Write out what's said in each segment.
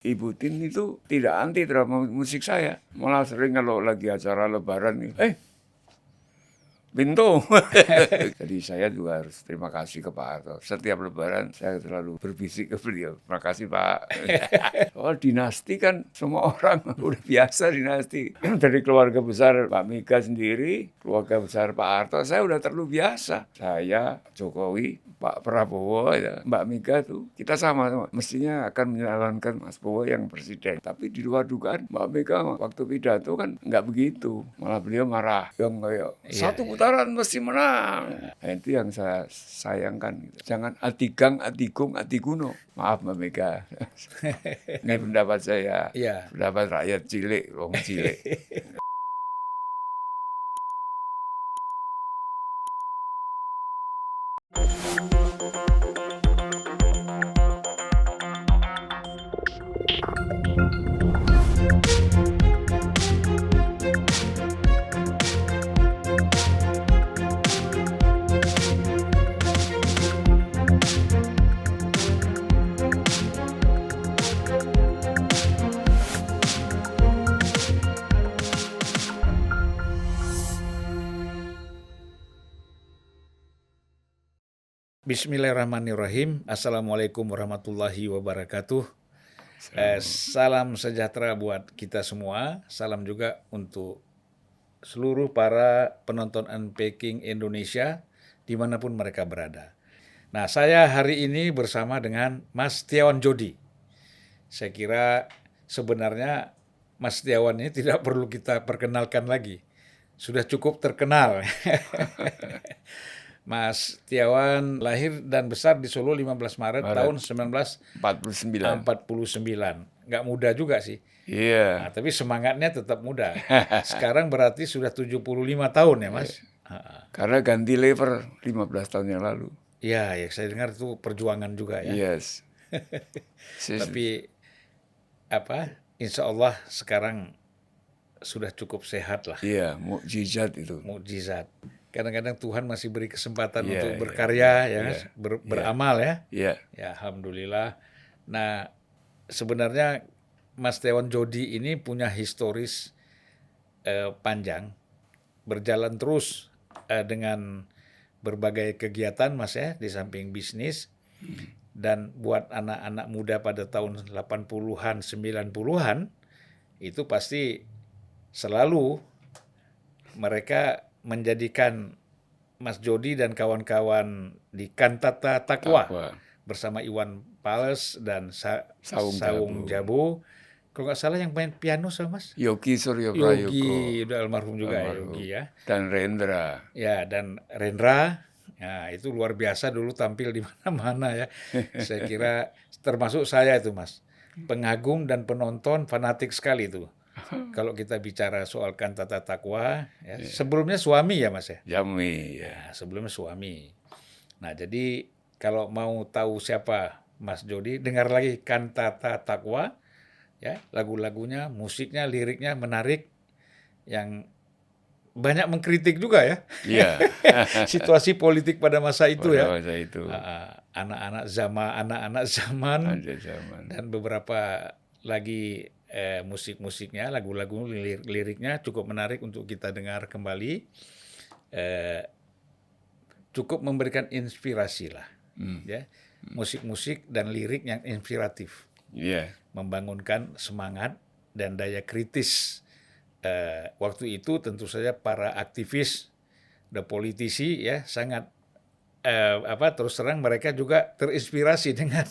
Ibu Tin itu tidak anti terhadap musik saya. Malah sering kalau lagi acara lebaran, Bintu. Jadi saya juga harus terima kasih ke Pak Harto. Setiap lebaran saya selalu berbisik ke beliau. Terima kasih Pak. Soal dinasti kan semua orang udah biasa dinasti. Dari keluarga besar Pak Mega sendiri, keluarga besar Pak Harto, saya udah terlalu biasa. Saya, Jokowi, Pak Prabowo, ya, Mbak Mega tuh kita sama. Mestinya akan menyalahkan Mas Bowo yang presiden. Tapi di luar dugaan Mbak Mega waktu pidato kan nggak begitu. Malah beliau marah. Yang kayak satu putaran mesti menang. Nah, itu yang saya sayangkan. Jangan atigang, atigung, atiguno. Maaf Mbak Mega. Ini pendapat saya. Pendapat rakyat cilik, wong cilik. Bismillahirrahmanirrahim. Assalamualaikum warahmatullahi wabarakatuh. Salam sejahtera buat kita semua. Salam juga untuk seluruh para penonton Unpacking Indonesia dimanapun mereka berada. Nah, saya hari ini bersama dengan Mas Setiawan Djodi. Saya kira sebenarnya Mas Setiawan ini tidak perlu kita perkenalkan lagi. Sudah cukup terkenal. Mas Setiawan lahir dan besar di Solo 15 Maret tahun 1949. Nggak muda juga sih. Iya. Nah, tapi semangatnya tetap muda. Sekarang berarti sudah 75 tahun ya, Mas? Karena ganti lever 15 tahun yang lalu. Iya, ya saya dengar itu perjuangan juga ya. Yes. Tapi insya Allah sekarang sudah cukup sehat lah. Iya, mukjizat itu. Mukjizat. Kadang-kadang Tuhan masih beri kesempatan untuk berkarya, beramal ya. Iya. Ya, alhamdulillah. Nah, sebenarnya Mas Setiawan Djodi ini punya historis panjang, berjalan terus dengan berbagai kegiatan, Mas ya, di samping bisnis. Dan buat anak-anak muda pada tahun 80-an, 90-an, itu pasti selalu mereka menjadikan Mas Djodi dan kawan-kawan di Kantata Takwa bersama Iwan Fals dan Sawung Jabu. Kalau nggak salah yang main piano sama Mas? Yogi Suryo Prayogo. Yogi, udah almarhum juga Yogi ya. Dan Rendra. Ya, dan Rendra. Ya, itu luar biasa dulu tampil di mana-mana ya. Saya kira termasuk saya itu Mas. Pengagum dan penonton fanatik sekali itu. Kalau kita bicara soal Kantata Takwa, ya, sebelumnya suami ya Mas ya? Suami. Ya, sebelumnya suami. Nah, jadi kalau mau tahu siapa Mas Djodi, dengar lagi Kantata Takwa, ya, lagu-lagunya, musiknya, liriknya menarik, yang banyak mengkritik juga ya. Iya. Situasi politik pada masa itu ya. Masa itu. Anak-anak zaman dan beberapa lagi musik-musiknya, lagu-lagu liriknya cukup menarik untuk kita dengar kembali. Cukup memberikan inspirasi lah. Ya. Musik-musik dan lirik yang inspiratif. Membangunkan semangat dan daya kritis. Waktu itu tentu saja para aktivis dan politisi ya sangat terus terang mereka juga terinspirasi dengan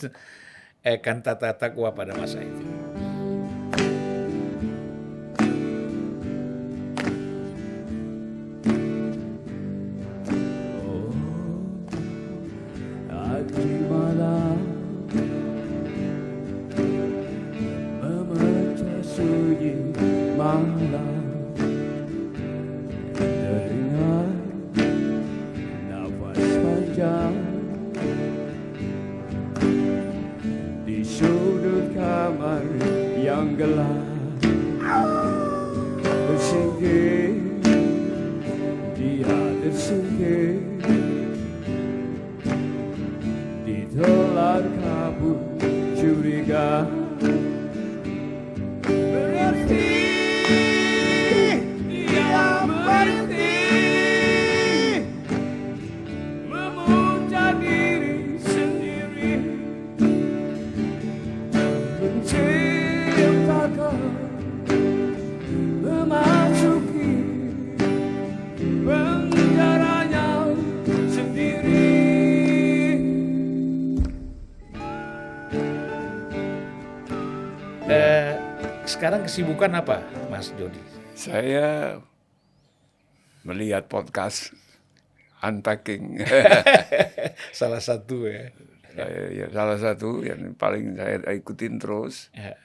Kantata Takwa pada masa itu. Di sudut kamar yang gelap tersingkir, dia tersingkir, ditelan kabut curiga memasuki penjaranya sendiri. Sekarang kesibukan apa, Mas Jody? Saya melihat podcast Unpacking. Salah satu ya. Ya, salah satu yang paling saya ikutin terus. Ya,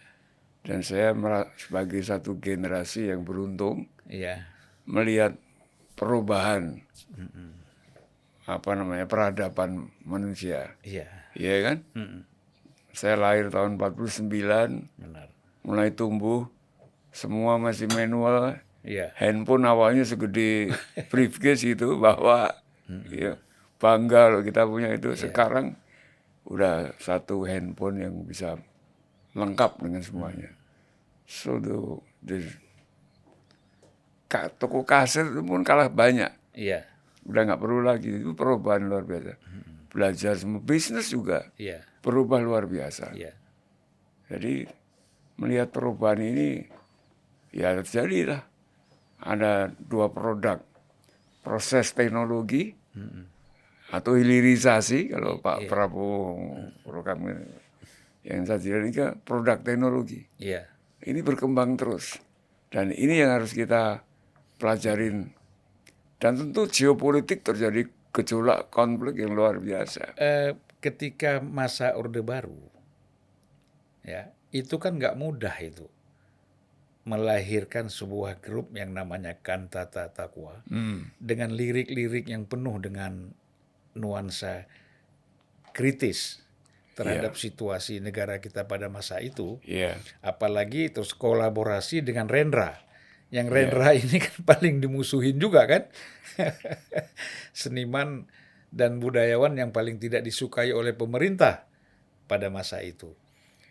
Dan saya sebagai satu generasi yang beruntung iya, melihat perubahan peradaban manusia. iya, Iya kan? Saya lahir tahun 49, benar. mulai tumbuh, semua masih manual. Iya, Handphone awalnya segede briefcase itu, bawa. Ya, bangga loh kita punya itu. Sekarang udah satu handphone yang bisa lengkap dengan semuanya. So toko kaset itu pun kalah banyak. iya, Udah nggak perlu lagi. Itu perubahan luar biasa. Belajar semua, bisnis juga iya, berubah luar biasa. iya, Jadi melihat perubahan ini, ya terjadilah. Ada dua produk, proses teknologi atau hilirisasi kalau Pak Prabowo program yang saya ini kan produk teknologi. iya, Ini berkembang terus. Dan ini yang harus kita pelajarin. Dan tentu geopolitik terjadi gejolak konflik yang luar biasa. ketika masa Orde Baru, ya itu kan nggak mudah itu melahirkan sebuah grup yang namanya Kantata Takwa dengan lirik-lirik yang penuh dengan nuansa kritis terhadap situasi negara kita pada masa itu. Iya. Apalagi terus kolaborasi dengan Rendra. Yang Rendra ini kan paling dimusuhin juga kan. Seniman dan budayawan yang paling tidak disukai oleh pemerintah pada masa itu.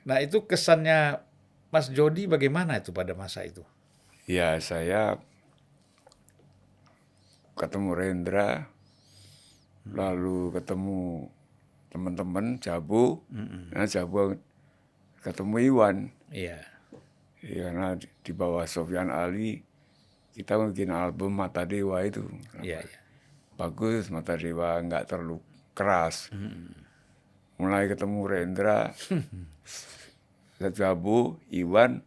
Nah itu kesannya Mas Jody bagaimana itu pada masa itu? Ya, saya ketemu Rendra, lalu ketemu teman-teman Jabu, nah Jabu ketemu Iwan. Iya, Ya, karena di bawah Sofyan Ali kita bikin album Mata Dewa itu. iya, iya. Bagus, Mata Dewa nggak terlalu keras. Mulai ketemu Rendra, Jabu, Iwan,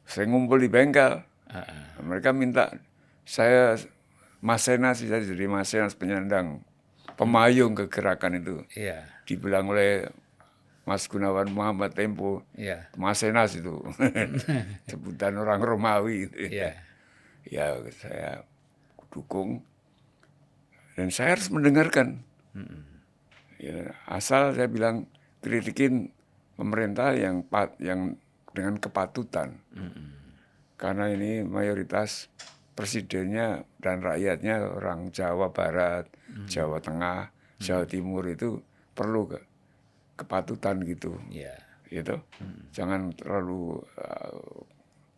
saya ngumpul di bengkel. Mereka minta saya Masenas, saya jadi Masenas, penyandang, pemayung kegerakan itu. Iya, Dibilang oleh Mas Gunawan Muhammad Tempo, iya, Masenas itu, sebutan orang Romawi. iya, Ya, saya dukung dan saya harus mendengarkan. Ya, asal saya bilang kritikin pemerintah yang dengan kepatutan. Karena ini mayoritas presidennya dan rakyatnya orang Jawa Barat, Jawa Tengah, Jawa Timur itu perlu kepatutan gitu. iya, Gitu. Jangan terlalu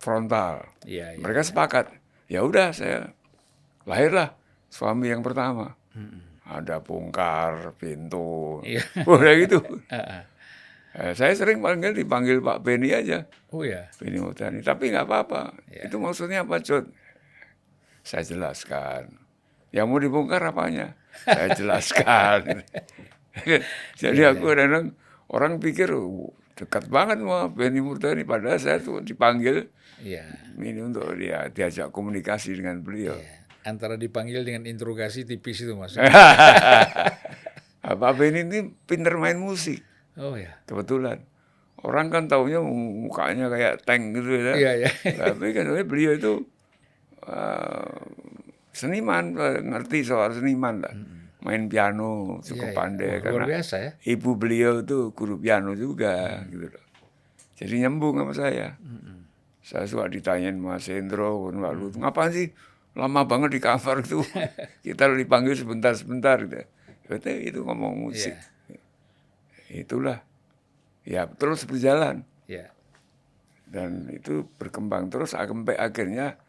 frontal. iya, iya. Mereka sepakat. Ya udah, saya lahirlah suami yang pertama. Ada Bongkar, Pintu, udah gitu. Saya sering dipanggil Pak Beni aja, Oh ya, Beni Mutani. Tapi nggak apa-apa. Itu maksudnya apa, Cud? Saya jelaskan. Yang mau dibongkar apanya? Saya jelaskan. Jadi aku kadang orang pikir dekat banget sama Beni Murtani, padahal saya tuh dipanggil iya. ini untuk dia diajak komunikasi dengan beliau. Antara dipanggil dengan interogasi tipis itu Mas. Pak Beni ini pinter main musik, Oh ya, kebetulan. Orang kan taunya mukanya kayak tank gitu ya. iya, iya. Tapi kan beliau itu seniman, ngerti soal seniman lah. Main piano cukup Iya, iya. pandai. Wah, luar Karena biasa ya. ibu beliau tuh guru piano juga gitu loh. Jadi nyambung sama saya. Saya suka ditanyain Mas Hendro, Pak ngapain sih lama banget di kamar itu? Kita dipanggil sebentar-sebentar gitu. Itu ngomong musik. Itulah. Ya terus berjalan. Iya, Dan itu berkembang terus sampai akhirnya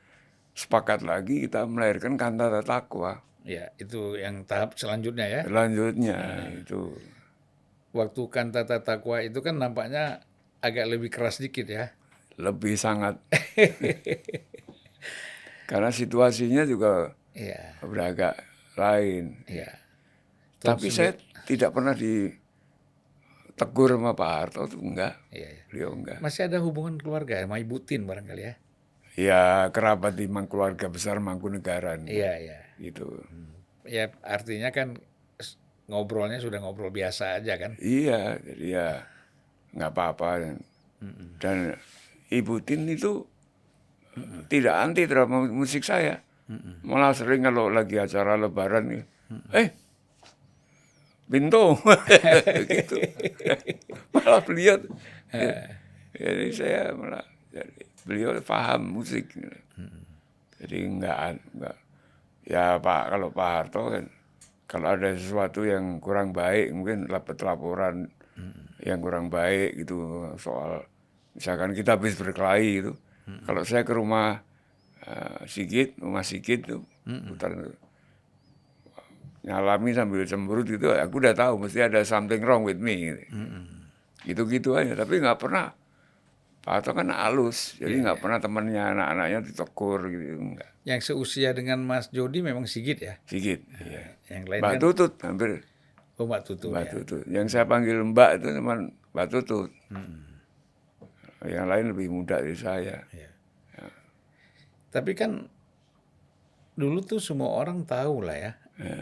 sepakat lagi kita melahirkan Kantata Takwa. iya. Itu yang tahap selanjutnya ya. Selanjutnya itu. Waktu Kantata Takwa itu kan nampaknya agak lebih keras dikit ya. lebih sangat. Karena situasinya juga Iya, udah agak lain. iya. Tapi saya tidak pernah ditegur sama Pak Harto tuh enggak. Iya, iya. Beliau enggak. Masih ada hubungan keluarga sama Ibu Tin barangkali ya? Ya kerabat di keluarga besar Mangkunegaran. Iya, iya. Gitu. Ya artinya kan ngobrolnya sudah ngobrol biasa aja kan? Iya, jadi ya nggak apa-apa. Dan Ibu Tin itu tidak anti terhadap musik saya. Malah sering kalau lagi acara lebaran, Binto, gitu. Malah beliau, jadi saya malah, jadi beliau paham musik. Jadi enggak, ya Pak, kalau Pak Harto kan, kalau ada sesuatu yang kurang baik, mungkin dapat laporan yang kurang baik gitu, soal misalkan kita habis berkelahi gitu. Kalau saya ke rumah rumah Sigit tuh, putar nyalami sambil cemberut gitu, aku udah tahu mesti ada something wrong with me. Gitu-gitu aja, tapi nggak pernah. Pak Harto kan halus, jadi nggak pernah temannya anak-anaknya ditegur gitu, enggak. Yang seusia dengan Mas Jody memang Sigit ya? Sigit, iya. Yang lain Mbak kan? Tutut, hampir Mbak Tutu Mbak ya. Tutut. Yang saya panggil Mbak itu teman Mbak Tutut. Yang lain lebih muda dari saya. Iya. Tapi kan dulu tuh semua orang tahu lah ya.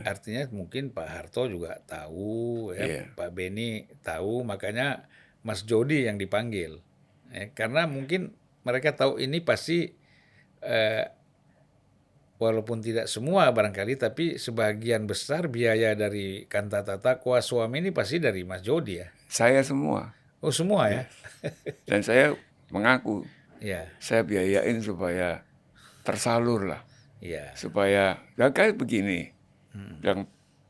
Artinya mungkin Pak Harto juga tahu, ya, Iya. Pak Beni tahu, makanya Mas Jody yang dipanggil. Karena mungkin mereka tahu ini pasti walaupun tidak semua barangkali, tapi sebagian besar biaya dari Kantata Takwa Suami ini pasti dari Mas Jody ya. Saya semua. Oh semua ya? Dan saya mengaku, Iya, saya biayain supaya tersalur lah. iya, Supaya, ya kayak begini. Yang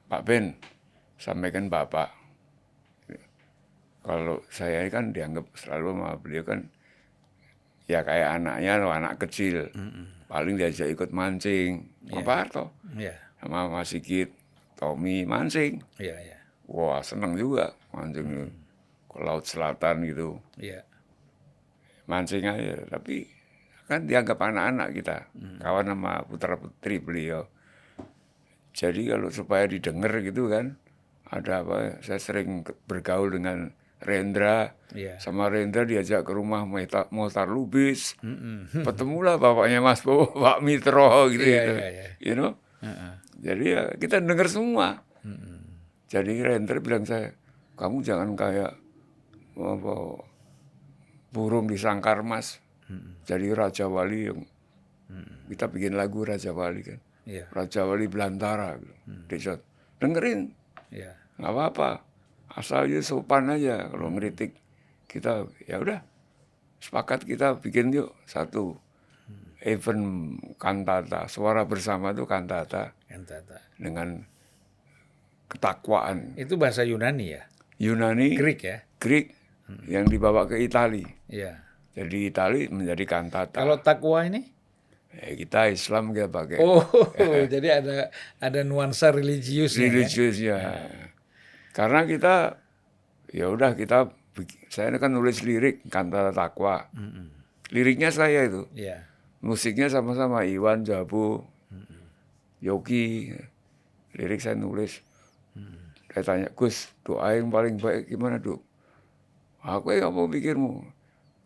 Pak Ben, sampaikan Bapak. Kalau saya kan dianggap selalu sama beliau kan, ya kayak anaknya loh, anak kecil. Paling diajak ikut mancing. Sama Pak Harto. iya, Sama Mas Sigit, Tommy mancing. iya, iya, Wah seneng juga mancing ke laut selatan gitu. iya, Mancing aja, tapi kan dianggap anak-anak kita. Kawan sama putra-putri beliau. Jadi kalau supaya didengar gitu kan, ada apa, saya sering bergaul dengan Rendra. iya. Sama Rendra diajak ke rumah Mohtar Lubis. Ketemulah bapaknya Mas Bowo, Pak Mitro gitu. Iya, gitu. iya, iya. You know? Jadi ya kita dengar semua. Jadi Rendra bilang saya, kamu jangan kayak apa, burung di sangkar mas. Jadi Raja Wali yang kita bikin lagu Raja Wali kan. Iya, Raja Wali Belantara. Gitu. Dengerin, iya, nggak apa-apa. Asal aja sopan aja. Kalau ngeritik kita, ya udah sepakat kita bikin yuk satu event kantata. Suara bersama itu kantata Kantata. dengan ketakwaan. Itu bahasa Yunani ya? Yunani, Greek ya? Greek yang dibawa ke Itali. Iya. Jadi Itali menjadi kantata. Kalau takwa ini? Kita Islam kita pakai Oh, jadi ada nuansa religiusnya. Ya? religius ya. Karena kita ya udah saya kan nulis lirik kantata takwa. Liriknya saya itu. Iya. Musiknya sama-sama Iwan Jabu, Yogi. Lirik saya nulis. Saya tanya, Gus, doa yang paling baik gimana, Duk? Aku nggak mau pikirmu.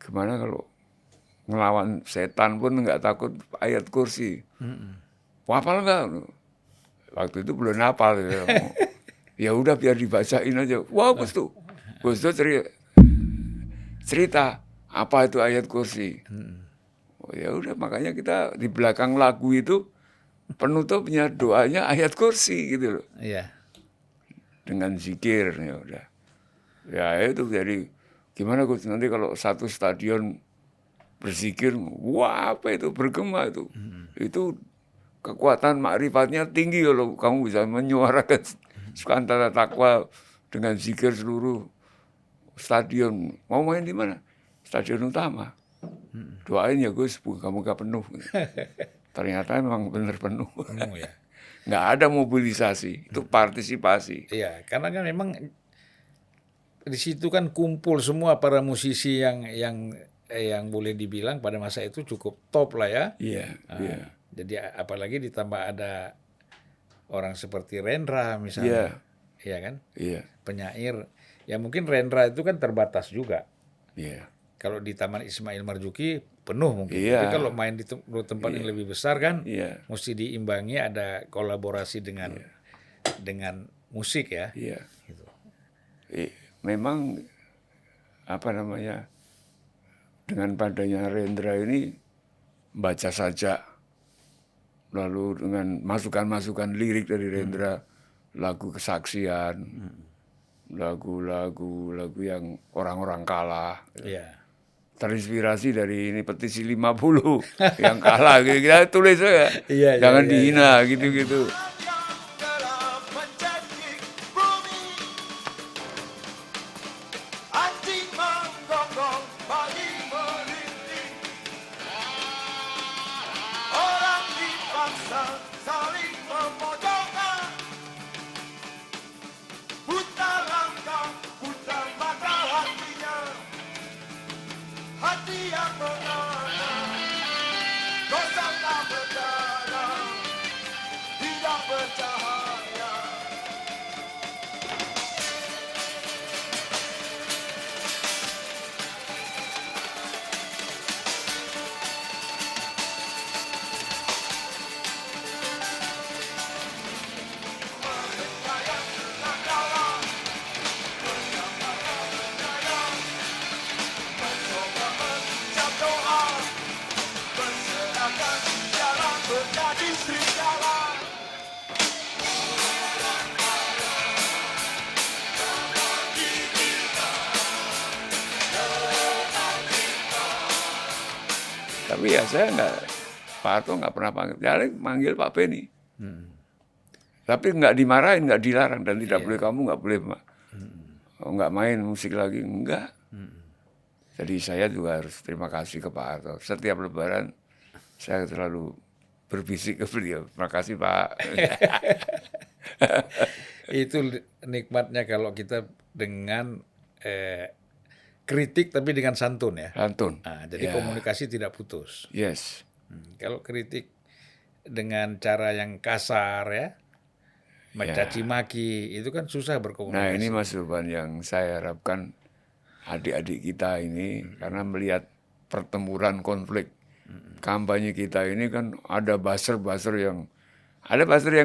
Gimana kalau ngelawan setan pun nggak takut ayat kursi. Hafal nggak? Waktu itu belum hafal. Ya udah biar dibacain aja. Wah Gus tuh cerita apa itu ayat kursi. Oh, ya udah makanya kita di belakang lagu itu penutupnya doanya ayat kursi gitu loh. Iya. Dengan zikir ya udah. Ya itu jadi gimana Gus nanti kalau satu stadion berzikir, wah apa itu bergema itu. Itu kekuatan makrifatnya tinggi kalau kamu bisa menyuarakan kantata takwa dengan zikir seluruh stadion. Mau main di mana? Stadion utama. Doain ya Gus, moga-moga penuh. Ternyata memang benar penuh. Penuh ya. Nggak ada mobilisasi, itu partisipasi. Iya, karena kan memang di situ kan kumpul semua para musisi yang yang boleh dibilang pada masa itu cukup top lah ya. Iya, Ah, iya, Jadi apalagi ditambah ada orang seperti Rendra iya, misalnya, ya kan, iya, penyair. Ya mungkin Rendra itu kan terbatas juga. iya, Kalau di Taman Ismail Marzuki penuh mungkin. iya, Tapi kalau main di tempat yang lebih besar kan, iya, mesti diimbangi ada kolaborasi dengan musik ya. iya. Gitu. Memang apa namanya, dengan padanya Rendra ini baca saja, lalu dengan masukan-masukan lirik dari Rendra, lagu kesaksian, lagu yang orang-orang kalah, Iya. terinspirasi dari ini petisi 50 yang kalah, gitu, kita tulis aja, Iya, iya, jangan iya, dihina, gitu-gitu. Telah menjadi bumi, anjing menggonggong, bayi merintih, orang dipaksa saling memojokkan, buta langkah, buta mata hatinya, hati yang mengenal, dosa tak berdarah, tidak bercahaya. Mengucap doa, berserahkan jalan menjadi serigala. Tapi ya saya Pak Harto nggak pernah manggil Pak Beni. Tapi nggak dimarahin, nggak dilarang, dan tidak boleh, kamu nggak boleh nggak main musik lagi, enggak. Jadi saya juga harus terima kasih ke Pak Harto. Setiap Lebaran saya selalu berbisik ke beliau, terima kasih Pak. Itu nikmatnya kalau kita dengan kritik tapi dengan santun ya. Santun. Jadi Ya. komunikasi tidak putus. Yes. Kalau kritik dengan cara yang kasar ya, mencaci maki, itu kan susah berkomunikasi. Nah ini Mas Urban yang saya harapkan adik-adik kita ini, karena melihat pertempuran konflik kampanye kita ini kan ada buzzer yang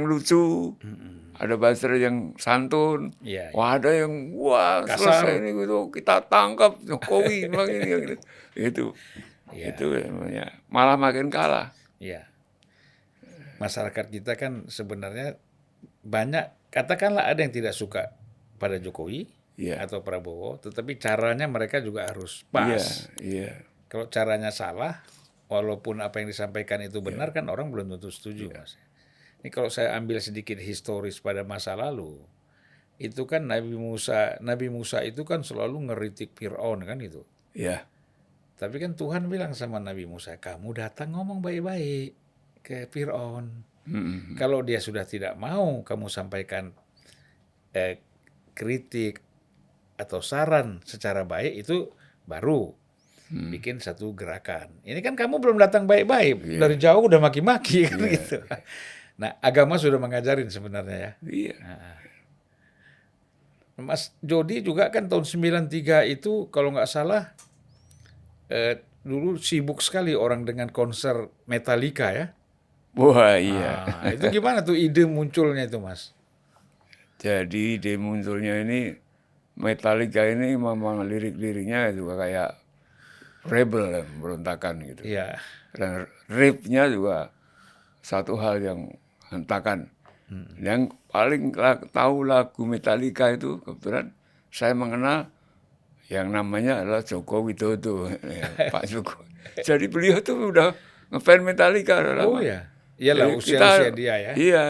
lucu, ada buzzer yang santun, Iya, ada yang wah Kasar. selesai ini gitu kita tangkap Jokowi gitu. Iya. Itu namanya malah makin kalah. Iya. Masyarakat kita kan sebenarnya banyak, katakanlah ada yang tidak suka pada Jokowi Iya. atau Prabowo, tetapi caranya mereka juga harus Iya, pas. iya, Kalau caranya salah, walaupun apa yang disampaikan itu benar kan orang belum tentu setuju, Mas. Ini kalau saya ambil sedikit historis pada masa lalu, itu kan Nabi Musa itu kan selalu ngeritik Fir'aun kan itu. iya, Tapi kan Tuhan bilang sama Nabi Musa, kamu datang ngomong baik-baik ke Fir'aun. Kalau dia sudah tidak mau kamu sampaikan kritik atau saran secara baik, itu baru bikin satu gerakan. Ini kan kamu belum datang baik-baik, dari jauh udah maki-maki kan gitu. Nah, agama sudah mengajarin sebenarnya ya. iya. Mas Jody juga kan tahun 93 itu kalau nggak salah dulu sibuk sekali orang dengan konser Metallica ya. Wah iya. Itu gimana tuh ide munculnya itu, Mas? Jadi ide munculnya ini Metallica ini memang lirik-liriknya juga kayak rebel ya, berontakan gitu. Iya. Dan riff-nya juga satu hal yang hentakan. Yang paling tahu lagu Metallica itu kebetulan saya mengenal yang namanya adalah Joko Widodo, ya, Pak Joko. Jadi beliau tuh udah ngefans Metallica udah lama. Oh ya. Iyalah Jadi usia-usia dia ya. Iya.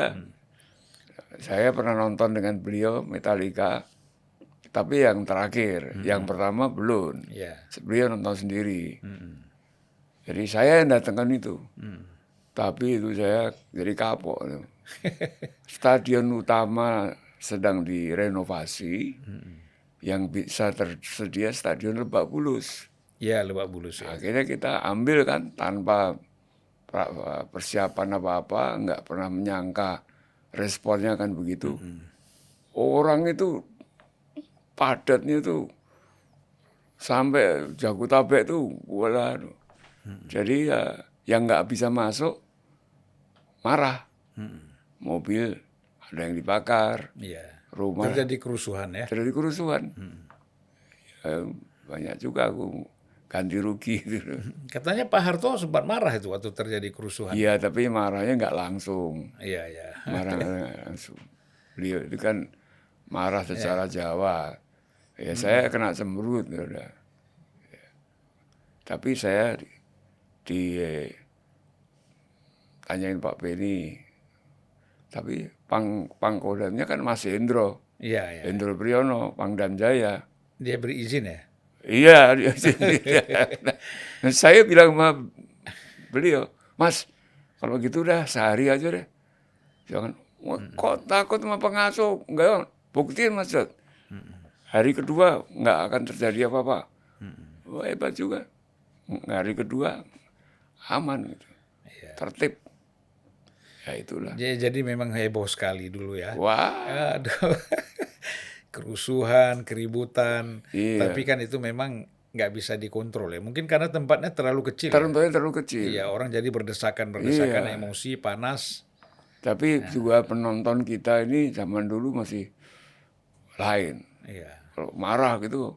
Saya pernah nonton dengan beliau Metallica, tapi yang terakhir, yang pertama belum. Iya. Beliau nonton sendiri. Jadi saya yang datangkan itu. Tapi itu saya jadi kapok. Stadion utama sedang direnovasi, yang bisa tersedia Stadion Lebak Bulus. Ya, Lebak Bulus ya. Akhirnya kita ambil kan tanpa persiapan apa-apa, nggak pernah menyangka responnya kan begitu. Orang itu padatnya tuh sampai Jabodetabek tuh, wala. Jadi ya yang nggak bisa masuk marah. Mobil ada yang dibakar, Iya. rumah Terjadi kerusuhan ya. terjadi kerusuhan. Banyak juga aku ganti rugi gitu. Katanya Pak Harto sempat marah itu waktu terjadi kerusuhan. Iya, tapi marahnya nggak langsung. Iya, iya. Marah nggak langsung. Beliau itu kan marah secara Jawa. Ya saya kena cemberut udah. Ya. Tapi saya tanyain Pak Beni. Tapi Pangkodamnya kan Mas Hendro. Iya, iya. Hendro Priyono, Pangdam Jaya. Dia beri izin ya. Iya, nah, saya bilang sama beliau, Mas, kalau gitu udah sehari aja deh. Jangan, "Wah, kok takut sama pengasuh? Enggak, buktiin Mas. Hari kedua nggak akan terjadi apa-apa." Wah, hebat juga. Hari kedua aman, gitu. Tertib. Ya itulah. Jadi memang heboh sekali dulu ya. Wah, Aduh. Kerusuhan, keributan. Iya. Tapi kan itu memang nggak bisa dikontrol ya. Mungkin karena tempatnya terlalu kecil. Ya. terlalu kecil. Iya, orang jadi berdesakan Iya. emosi, panas. Tapi juga penonton kita ini zaman dulu masih lain. Iya. Kalau marah gitu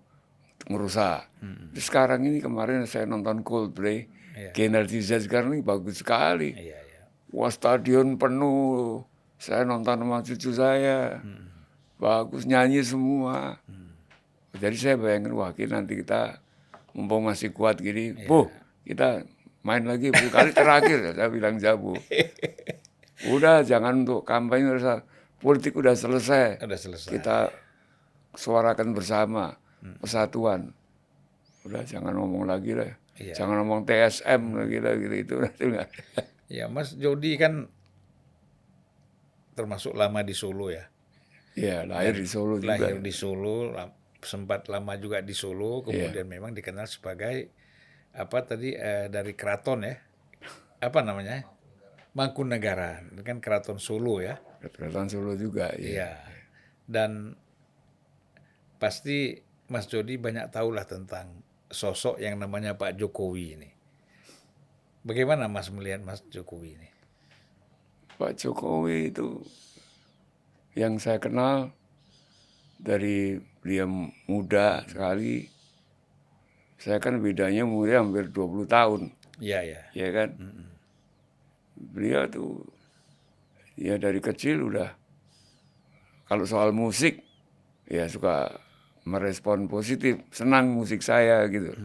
ngerusak. Terus sekarang ini kemarin saya nonton Coldplay, Generasi Z sekarang ini bagus sekali. Iya, iya. Wah, stadion penuh. Saya nonton sama cucu saya. Bagus, nyanyi semua. Jadi saya bayangin, wah nanti kita mumpung masih kuat gini, Bu, kita main lagi, Bu, kali terakhir. Saya bilang Jabu. Udah, jangan untuk kampanye, politik udah selesai. Udah selesai. Kita suarakan bersama, persatuan. Udah, jangan ngomong lagi lah. Iya. Jangan ngomong TSM lagi lah, gitu. Ya, Mas Jody kan termasuk lama di Solo ya. Iya, lahir di Solo juga. Lahir di Solo, sempat lama juga di Solo, kemudian memang dikenal sebagai apa tadi dari keraton ya. Apa namanya? Mangkunegaran, kan keraton Solo ya. Keraton Solo juga, Iya. Dan pasti Mas Jody banyak tahulah tentang sosok yang namanya Pak Jokowi ini. Bagaimana Mas melihat Mas Jokowi ini? Pak Jokowi itu yang saya kenal dari beliau muda sekali. Saya kan bedanya umurnya hampir 20 tahun. Iya, ya. Ya kan? Beliau tuh ya dari kecil udah kalau soal musik ya suka merespon positif, senang musik saya gitu.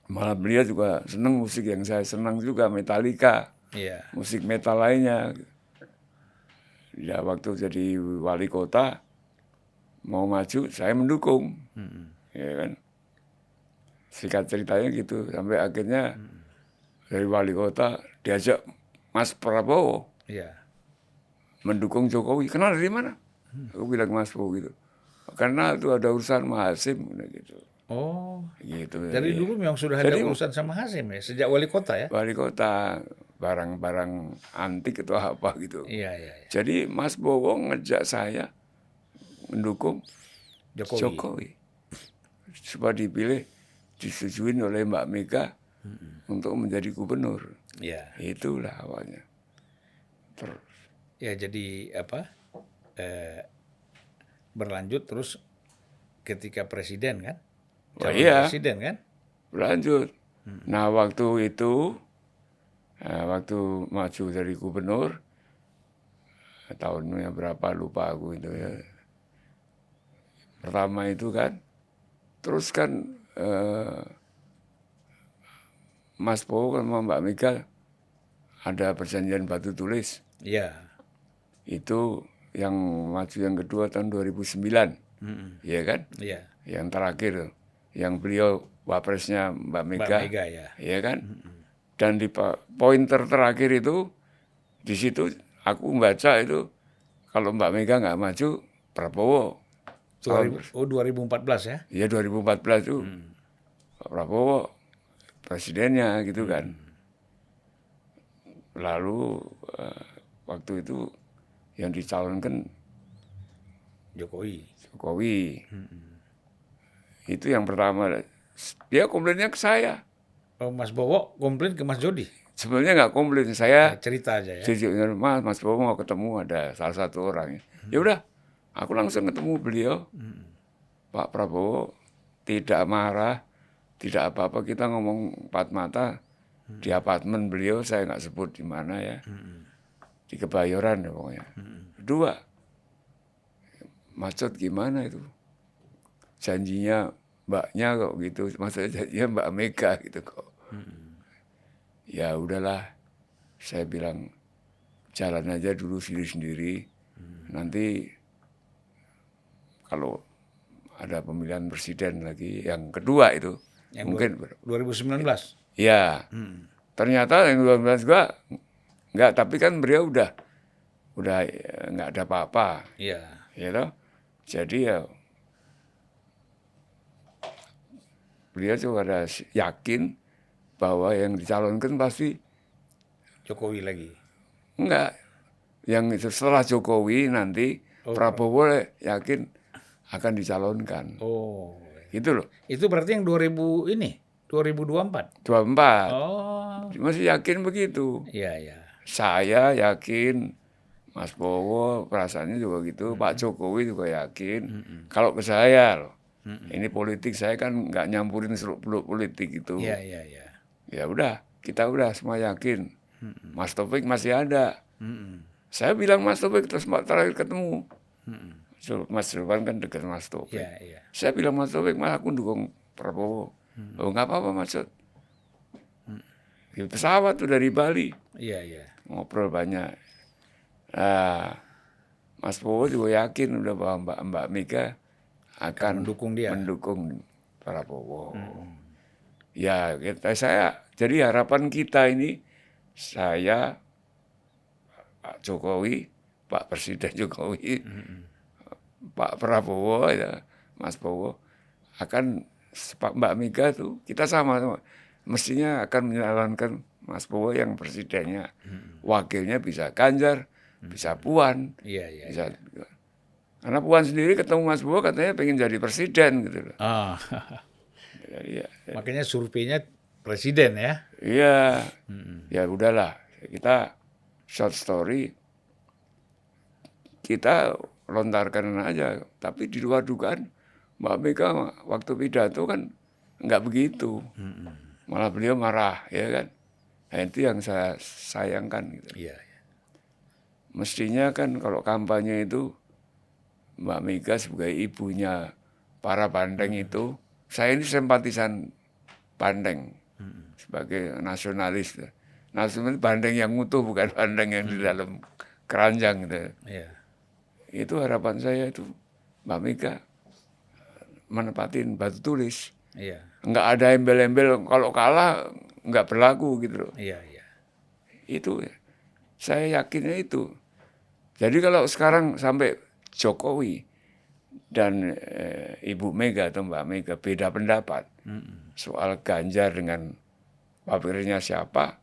Malah beliau juga senang musik yang saya senang juga, Metallica, Iya. musik metal lainnya. Ya waktu jadi wali kota mau maju saya mendukung, ya kan. Singkat ceritanya gitu sampai akhirnya dari wali kota diajak Mas Prabowo Iya. mendukung Jokowi. Kenal dari mana? Aku bilang Mas Prabowo gitu. Karena itu ada urusan sama Hasim gitu. Oh, Gitu. dari ya. dulu memang sudah ada Jadi, urusan sama Hasim ya, sejak wali kota ya? Wali kota barang-barang antik atau apa gitu. Iya, iya, iya. Jadi Mas Bowo ngejak saya mendukung Jokowi. Jokowi. Supaya dipilih, disetujuin oleh Mbak Mega untuk menjadi gubernur. Iya. Itulah awalnya. Terus, Ya jadi apa? Berlanjut terus ketika presiden kan? Oh, Calon iya. presiden kan? berlanjut. Nah waktu itu, waktu maju dari gubernur, tahunnya berapa lupa aku itu ya. Pertama itu kan, terus kan Mas Bowo sama Mbak Mega ada perjanjian batu tulis. Iya. Itu yang maju yang kedua tahun 2009, ya kan? Iya. Yang terakhir, yang beliau wapresnya Mbak Mega, Mbak Mega ya. ya kan? Dan di pointer terakhir itu, di situ aku membaca itu kalau Mbak Mega nggak maju, Prabowo. 2014 ya? Ya 2014 itu Pak Prabowo presidennya gitu kan. Lalu waktu itu yang dicalonkan Jokowi. Jokowi. Itu yang pertama. Dia komplainnya ke saya. Oh, Mas Bowo komplain ke Mas Jody. Sebenarnya nggak komplain. Saya Cerita aja ya. jujur, Mas Bowo mau ketemu ada salah satu orang. Ya udah, aku langsung ketemu beliau. Pak Prabowo tidak marah, tidak apa-apa. Kita ngomong empat mata di apartemen beliau. Saya nggak sebut di mana ya. Di Kebayoran ya pokoknya. Kedua, Mas Jod gimana itu? Janjinya mbaknya kok gitu, maksudnya janjinya Mbak Mega gitu kok. Ya udahlah, saya bilang jalan aja dulu sendiri-sendiri. Nanti kalau ada pemilihan presiden lagi yang kedua itu Yang mungkin 2019. ya. Ternyata yang 2019 juga enggak, tapi kan beliau udah enggak ada apa-apa, Iya. ya toh. Jadi ya beliau juga ada yakin bahwa yang dicalonkan pasti Jokowi lagi. enggak. Yang setelah Jokowi nanti Prabowo yakin akan dicalonkan. Oh. Gitu loh. Itu berarti yang 2000 ini, 2024. 24. Oh. Masih yakin begitu. Iya, iya. Saya yakin, Mas Bowo perasaannya juga gitu, Pak Jokowi juga yakin. Kalau ke saya loh, ini politik saya kan nggak nyampurin seluk-beluk politik itu. Iya, iya, iya. Ya udah, kita udah semua yakin. Mas Taufik masih ada. Saya bilang Mas Taufik terus terakhir ketemu. Mas Ridwan kan dekat Mas Taufik. Iya, iya. Saya bilang Mas Taufik, Mas aku dukung Prabowo. Oh nggak apa-apa Mas Taufik. Di pesawat tuh dari Bali. Iya, iya. Ngobrol banyak. Nah, Mas Bowo juga yakin udah bahwa Mbak Mega akan mendukung dia. mendukung Prabowo. Ya, jadi harapan kita ini, saya, Pak Jokowi, Pak Presiden Jokowi, Pak Prabowo, ya, Mas Bowo, akan Mbak Mega tuh, kita sama-sama. Mestinya akan menyalonkan Mas Bowo yang presidennya. Wakilnya bisa Ganjar, bisa Puan. Iya, iya. Bisa, karena Puan sendiri ketemu Mas Bowo katanya pengen jadi presiden gitu loh. Ah. Jadi ya, Makanya surveinya presiden ya. iya, ya udahlah. Kita short story, kita lontarkan aja. Tapi di luar dugaan, Mbak Mega waktu pidato kan nggak begitu. Malah beliau marah, ya kan. Nah, itu yang saya sayangkan. Gitu. Iya. Mestinya kan kalau kampanye itu, Mbak Mega sebagai ibunya para Bandeng itu, saya ini simpatisan Bandeng sebagai nasionalis. Nasionalis Bandeng yang utuh, bukan Bandeng yang di dalam keranjang gitu. Iya. Itu harapan saya itu Mbak Mega menepatin batu tulis. Iya. Nggak ada embel-embel, kalau kalah nggak berlaku gitu loh. Iya, iya. Itu saya yakinnya itu. Jadi kalau sekarang sampai Jokowi dan Ibu Mega atau Mbak Mega beda pendapat soal Ganjar dengan wakilnya siapa,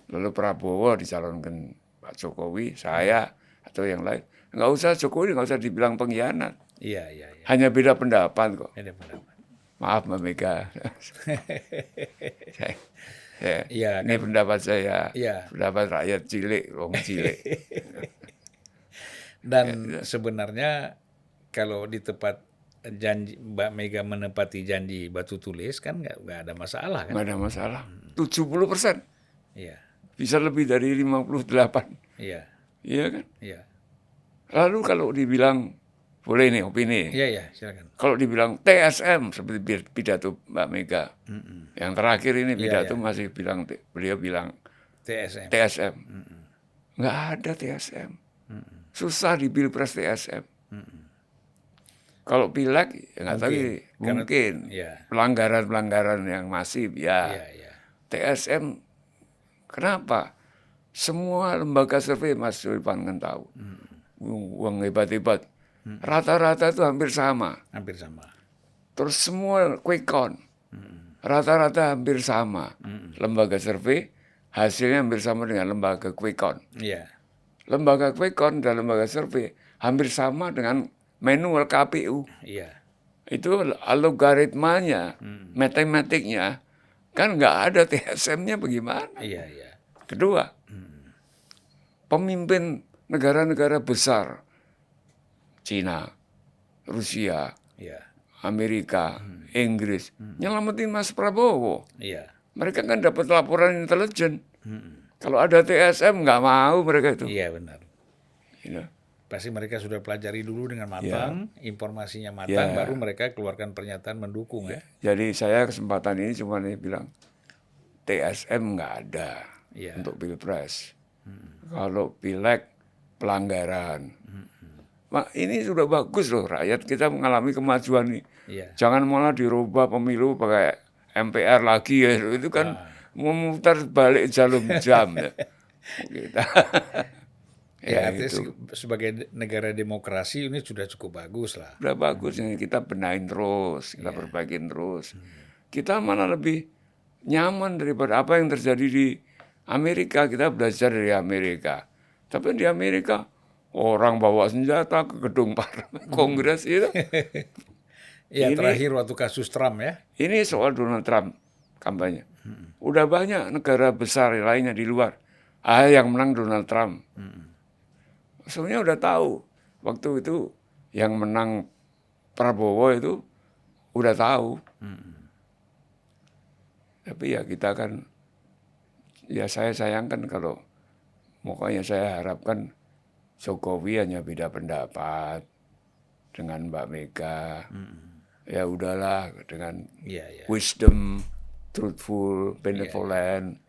lalu Prabowo dicalonkan Pak Jokowi, saya atau yang lain, nggak usah Jokowi, nggak usah dibilang pengkhianat. Iya, iya, iya. Hanya beda pendapat kok. Ada pendapat. Maaf Mbak Mega. Iya, Ini pendapat saya. Iya. Pendapat rakyat cilik, wong cilik. Dan sebenarnya kalau di tempat janji Mbak Mega menepati janji batu tulis kan nggak ada masalah kan? Nggak ada masalah. 70%. Iya, Bisa lebih dari 58. iya, Iya kan? iya, Lalu kalau dibilang, boleh nih opini. iya, iya, silakan. Kalau dibilang TSM seperti pidato Mbak Mega. Yang terakhir ini pidato iya. masih bilang, beliau bilang TSM. TSM. Nggak ada TSM. Susah di Pilpres TSM. Kalau pileg, ya nggak tahu, mungkin. Iya. Pelanggaran-pelanggaran yang masif, ya. Iya, iya. TSM, kenapa? Semua lembaga survei Mas Ridwan kan tahu. Uang hebat-hebat. Rata-rata itu hampir sama. Hampir sama. Terus semua quick count. rata-rata hampir sama. Lembaga survei hasilnya hampir sama dengan lembaga quick count. Iya. Lembaga quick count dan lembaga survei hampir sama dengan manual KPU. Iya. Itu algoritmanya, matematiknya, kan nggak ada TSM-nya bagaimana. Iya, iya. Kedua, pemimpin negara-negara besar, Cina, Rusia, Iya. Amerika, Inggris, nyelamatin Mas Prabowo. Iya. Mereka kan dapat laporan intelijen. Kalau ada TSM nggak mau mereka itu. Iya, benar. You know. Pasti mereka sudah pelajari dulu dengan matang, informasinya matang, baru mereka keluarkan pernyataan mendukung ya. Jadi saya kesempatan ini cuma bilang TSM nggak ada Iya. untuk pilpres. Kalau pileg pelanggaran. Mak, ini sudah bagus loh, rakyat kita mengalami kemajuan nih. Iya. Jangan malah dirubah pemilu pakai MPR lagi ya, itu kan memutar balik jalur jam ya. Kita. Ya, artinya itu. sebagai negara demokrasi ini sudah cukup bagus lah. Udah bagus ini kita benahin terus, kita perbaikin terus. Kita malah lebih nyaman daripada apa yang terjadi di Amerika. Kita belajar dari Amerika. Tapi di Amerika orang bawa senjata ke gedung parlemen Kongres itu. Ya, Ini- terakhir waktu kasus Trump ya. Ini soal Donald Trump kampanye. Udah banyak negara besar lainnya di luar. Yang menang Donald Trump. Sebenarnya udah tahu waktu itu yang menang Prabowo itu udah tahu. Tapi ya kita kan, ya saya sayangkan kalau, makanya saya harapkan Jokowi hanya beda pendapat dengan Mbak Mega. Ya udahlah dengan Iya, iya. wisdom, truthful, benevolent.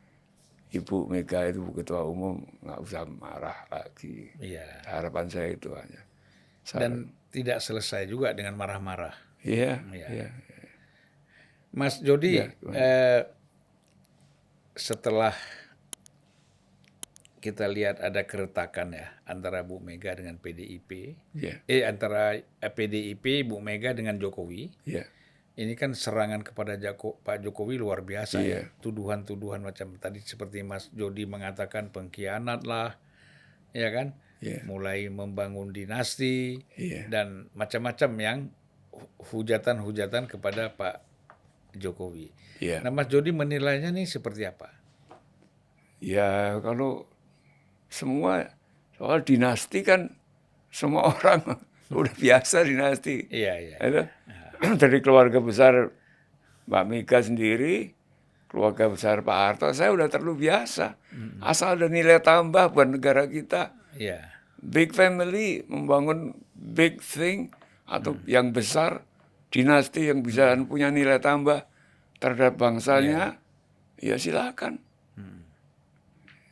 Ibu Mega itu ketua umum nggak usah marah lagi. Iya. Harapan saya itu hanya. Dan tidak selesai juga dengan marah-marah. Iya, Iya. iya. Mas Jody, Ya, setelah kita lihat ada keretakan ya antara Bu Mega dengan PDIP, Iya, antara PDIP, Bu Mega dengan Jokowi, iya. ini kan serangan kepada Pak Jokowi luar biasa ya. Iya. Tuduhan-tuduhan macam tadi seperti Mas Jody mengatakan pengkhianat lah, ya kan? Iya. Mulai membangun dinasti Iya. dan macam-macam yang hujatan-hujatan kepada Pak Jokowi. Iya. Nah, Mas Jody menilainya nih seperti apa? Ya kalau semua soal dinasti kan semua orang udah biasa dinasti. Iya, iya. Itu dari keluarga besar Mbak Mega sendiri, keluarga besar Pak Harto, saya udah terlalu biasa. Asal ada nilai tambah buat negara kita. Iya. Big family membangun big thing atau yang besar, dinasti yang bisa punya nilai tambah terhadap bangsanya, ya silakan.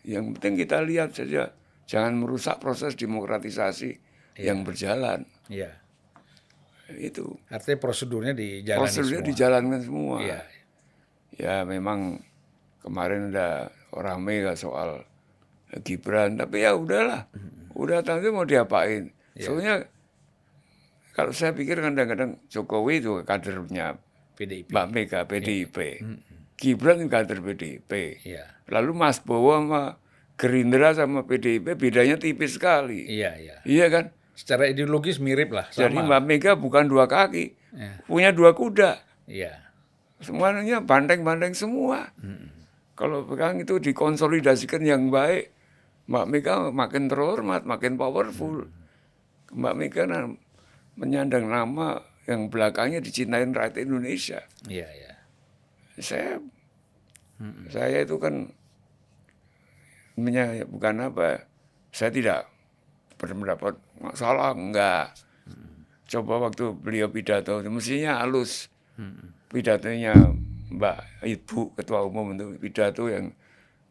Yang penting kita lihat saja, jangan merusak proses demokratisasi yang berjalan. Iya. Itu Artinya prosedurnya dijalani prosedurnya semua. dijalankan semua. Iya. Ya memang kemarin ada rame soal Gibran, tapi ya udahlah, udah tahu mau diapain. Soalnya kalau saya pikir kadang-kadang Jokowi itu kadernya PDIP. Mbak Mega PDIP, Gibran juga kader PDIP. Iya. Lalu Mas Bowo sama Gerindra sama PDIP bedanya tipis sekali. Iya, iya. Iya kan? Secara ideologis mirip lah, Jadi sama. Mbak Mega bukan dua kaki, Ya. punya dua kuda. Iya. Semuanya banteng-banteng semua. Kalau pegang itu dikonsolidasikan yang baik, Mbak Mega makin terhormat, makin powerful. Mbak Mega menyandang nama yang belakangnya dicintain rakyat Indonesia. Iya, iya. Saya itu kan bukan apa, saya tidak berpendapat salah, enggak. Coba waktu beliau pidato, mestinya halus. Pidatonya Mbak Ibu Ketua Umum itu pidato yang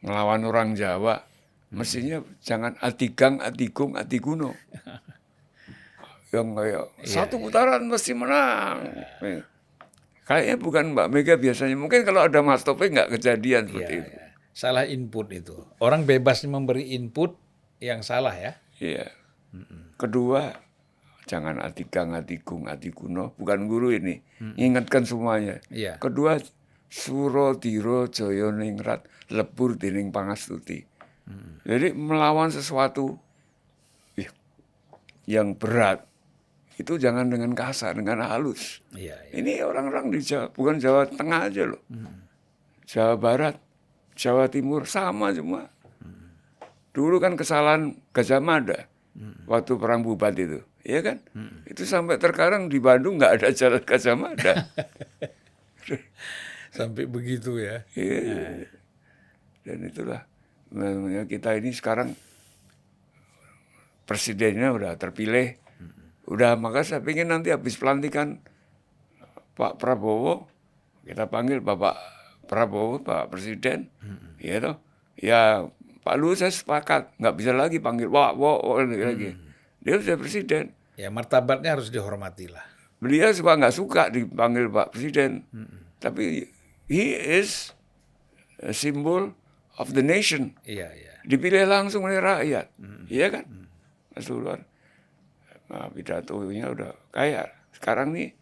ngelawan orang Jawa. Mestinya jangan atigang, atigung, atiguno. Yang kayak satu putaran mesti menang. Kayaknya bukan Mbak Mega biasanya. Mungkin kalau ada Mas Taufik nggak kejadian seperti Iya, itu. iya. Salah input itu. Orang bebas memberi input yang salah ya. Iya. Kedua, jangan atigang, atigung, atiguno. Bukan guru ini. Ingatkan semuanya. Iya. Kedua, Suro Diro Joyo Ningrat lebur dening pangastuti. Jadi melawan sesuatu yang berat itu jangan dengan kasar, dengan halus. Iya, iya. Ini orang-orang di Jawa, bukan Jawa Tengah aja loh. Jawa Barat, Jawa Timur sama semua. Dulu kan kesalahan Gajah Mada waktu perang Bubat itu, iya kan? Itu sampai terkadang di Bandung nggak ada jalan Gajah Mada. Sampai begitu ya. Iya. Dan itulah namanya kita ini sekarang presidennya udah terpilih, udah, maka saya ingin nanti habis pelantikan Pak Prabowo kita panggil Bapak Prabowo, Pak Presiden, ya toh, ya Pak Luhut saya sepakat, nggak bisa lagi panggil Wah lagi, dia sudah presiden. Ya martabatnya harus dihormati lah. Beliau nggak suka dipanggil Pak Presiden, tapi he is a symbol of the nation. Iya, iya. Dipilih langsung oleh rakyat, iya kan? Mas Duluan, nah, pidatonya udah kayak sekarang nih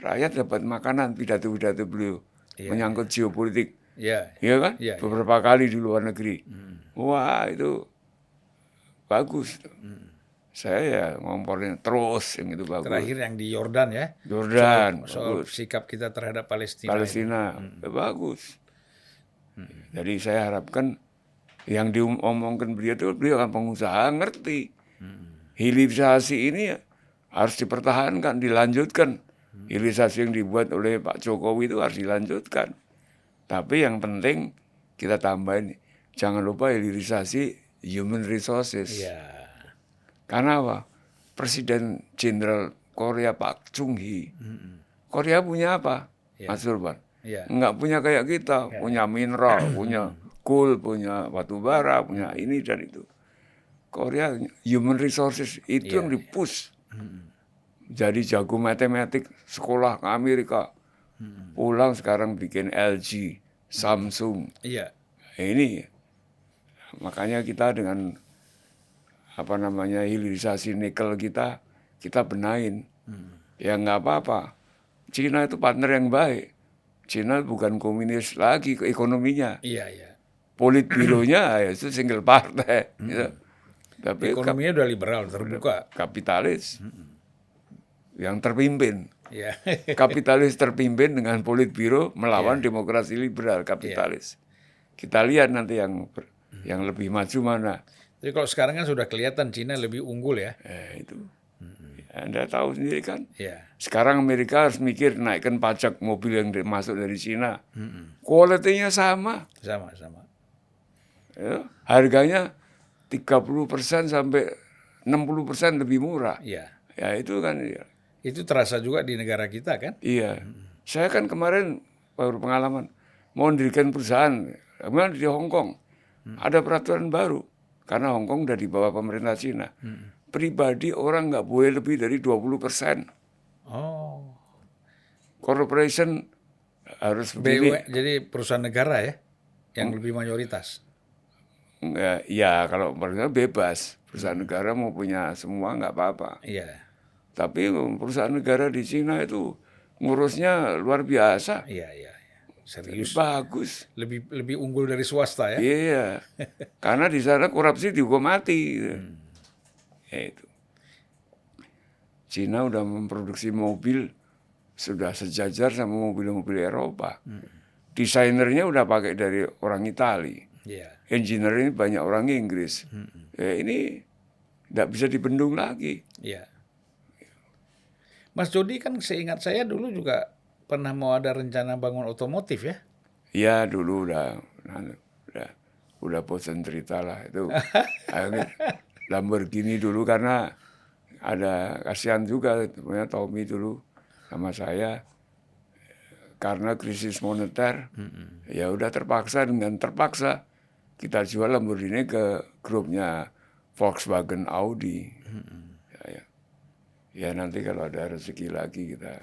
rakyat dapat makanan pidato-pidato beliau menyangkut geopolitik, Iya. iya kan? Iya, Beberapa kali di luar negeri, wah itu bagus. Saya ya ngomporin terus yang itu bagus. Terakhir yang di Yordan ya. Jordan, Soal bagus. sikap kita terhadap Palestina. Palestina, bagus. Jadi saya harapkan yang diomongkan beliau kan pengusaha ngerti. Hilirisasi ini ya harus dipertahankan, dilanjutkan. Hilirisasi yang dibuat oleh Pak Jokowi itu harus dilanjutkan. Tapi yang penting kita tambahin, jangan lupa hilirisasi human resources. Iya. Karena apa? Presiden Jenderal Korea Pak Chung Hee, Korea punya apa? Mas Urban? Iya. Nggak punya kayak kita, punya mineral, punya coal, punya batu bara, punya ini dan itu. Korea human resources itu yang dipush. Jadi jago matematik, sekolah ke Amerika, pulang sekarang bikin LG, Samsung. Iya. Ini makanya kita dengan hilirisasi nikel kita benahin. Ya nggak apa-apa. Cina itu partner yang baik. Cina bukan komunis lagi ke ekonominya. Iya, iya. Politbironya ya itu single partai. Gitu. Tapi Ekonominya udah liberal, terbuka. kapitalis yang terpimpin. Iya. Kapitalis terpimpin dengan politbiro melawan demokrasi liberal kapitalis. Kita lihat nanti yang lebih maju mana. Jadi kalau sekarang kan sudah kelihatan Cina lebih unggul ya. Itu. Anda tahu sendiri kan. Iya. Sekarang Amerika harus mikir naikkan pajak mobil yang masuk dari Cina. Kualitinya sama. Sama-sama. Ya, harganya 30% sampai 60% lebih murah. Iya. Ya itu kan. Ya. Itu terasa juga di negara kita kan? Iya. Saya kan kemarin baru pengalaman mau mendirikan perusahaan. Kemudian di Hong Kong ada peraturan baru karena Hong Kong udah di bawah pemerintah Cina. Pribadi orang nggak boleh lebih dari 20%. Oh. Corporation harus begini. Jadi perusahaan negara ya yang lebih mayoritas. Enggak, ya kalau perusahaan bebas. Perusahaan negara mau punya semua nggak apa-apa. Iya. Tapi perusahaan negara di Cina itu ngurusnya luar biasa. Iya, iya. Serius. Bagus. Lebih unggul dari swasta ya. Iya. Karena di sana korupsi dihukum mati. Ya itu. Cina udah memproduksi mobil sudah sejajar sama mobil-mobil Eropa. Desainernya udah pakai dari orang Itali. Iya. Engineer-nya banyak orang Inggris. Ya, ini nggak bisa dibendung lagi. Iya. Mas Jody kan seingat saya dulu juga pernah mau ada rencana bangun otomotif ya? Ya dulu udah bosan cerita lah itu. Lamborghini dulu karena ada kasihan juga punya Tommy dulu sama saya karena krisis moneter. Ya udah terpaksa kita jual Lamborghini ke grupnya Volkswagen Audi. Ya nanti kalau ada rezeki lagi kita.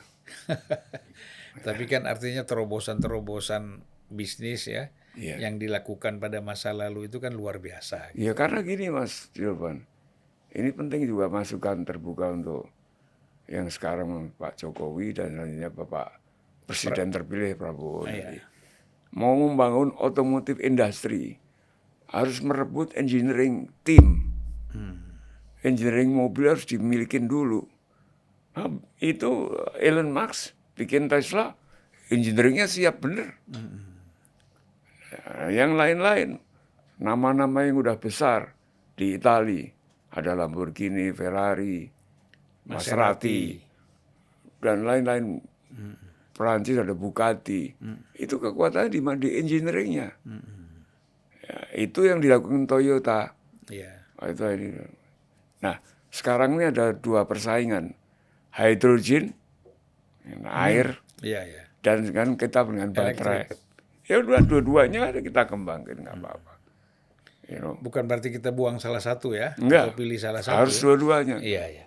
Tapi kan artinya terobosan-terobosan bisnis ya, Iya. yang dilakukan pada masa lalu itu kan luar biasa. Ya karena gini Mas Dilban, ini penting juga masukan terbuka untuk yang sekarang Pak Jokowi dan selanjutnya Bapak Presiden terpilih Prabowo. Iya. mau membangun otomotif industri harus merebut engineering team. Engineering mobil harus dimiliki dulu. Nah, itu Elon Musk bikin Tesla, engineeringnya siap bener. Nah, yang lain-lain, nama-nama yang udah besar di Itali, ada Lamborghini, Ferrari, Maserati, dan lain-lain. Perancis ada Bugatti. Itu kekuatannya di engineeringnya. Ya, itu yang dilakukan Toyota. Iya. Itu ini. Nah, sekarang ini ada dua persaingan, hidrogen, air, Iya, iya. dan kan kita dengan baterai. Ya udah dua-duanya ada kita kembangkan, nggak apa-apa. You know. Bukan berarti kita buang salah satu ya, Enggak, atau pilih salah satu. harus ya. dua-duanya. Iya, iya.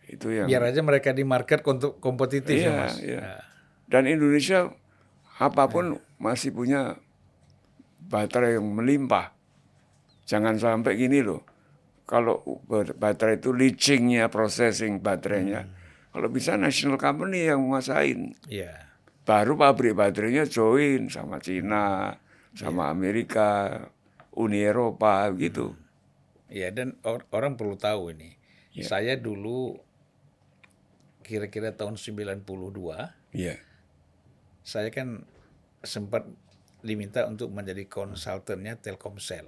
Itu yang. Biar aja mereka di market untuk kompetitif ya, Iya, Mas. iya. Nah, Dan Indonesia apapun masih punya baterai yang melimpah. Jangan sampai gini loh. Kalau baterai itu leachingnya, processing baterainya, kalau bisa national company yang menguasain. iya. Baru pabrik baterainya join sama Cina, sama Amerika, Uni Eropa gitu. Iya, dan orang perlu tahu ini. Saya dulu kira-kira tahun 92, Iya. saya kan sempat diminta untuk menjadi konsultannya Telkomsel.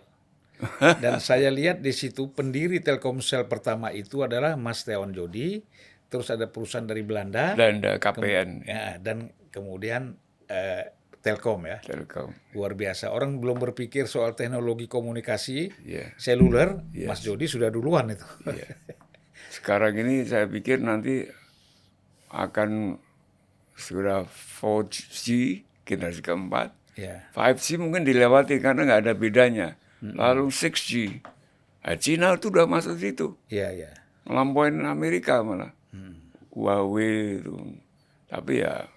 Dan saya lihat di situ pendiri Telkomsel pertama itu adalah Mas Teon Jody, terus ada perusahaan dari Belanda, Dan KPN, ya, dan kemudian Telkom ya. Telkom. Luar biasa. Orang belum berpikir soal teknologi komunikasi Iya. seluler, Mas Jody sudah duluan itu. Iya. Sekarang ini saya pikir nanti akan sudah 4G generasi keempat. Ya. 5G mungkin dilewati karena nggak ada bedanya. Lalu 6G. Nah, Cina itu udah masuk situ. Iya, iya. Ngelampain Amerika malah. Huawei itu. Tapi ya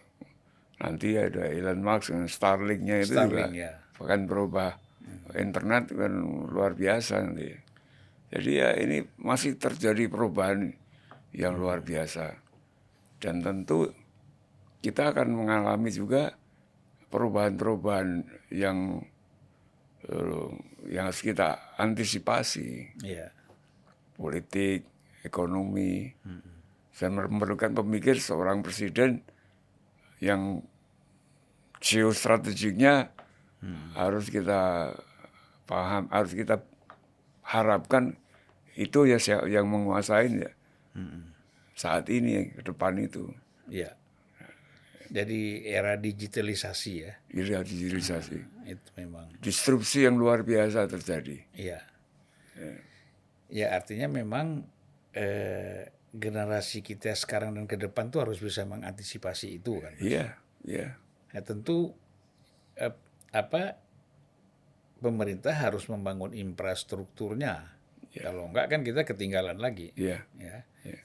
nanti ada Elon Musk dengan Starlink-nya itu Starlink, juga ya. akan berubah. Internet kan luar biasa nanti. Jadi ya ini masih terjadi perubahan yang luar biasa. Dan tentu kita akan mengalami juga perubahan-perubahan yang harus kita antisipasi. Iya. Politik, ekonomi, dan memerlukan pemikir seorang presiden yang geostrategiknya harus kita paham, harus kita harapkan itu ya yang menguasai ya saat ini ke depan itu. Iya. Jadi era digitalisasi ya, Digitalisasi, itu memang. disrupsi yang luar biasa terjadi. Iya. Ya artinya memang generasi kita sekarang dan ke depan tuh harus bisa mengantisipasi itu kan. Iya, iya, Nah, tentu pemerintah harus membangun infrastrukturnya. Kalau enggak kan kita ketinggalan lagi. iya, Ya. iya.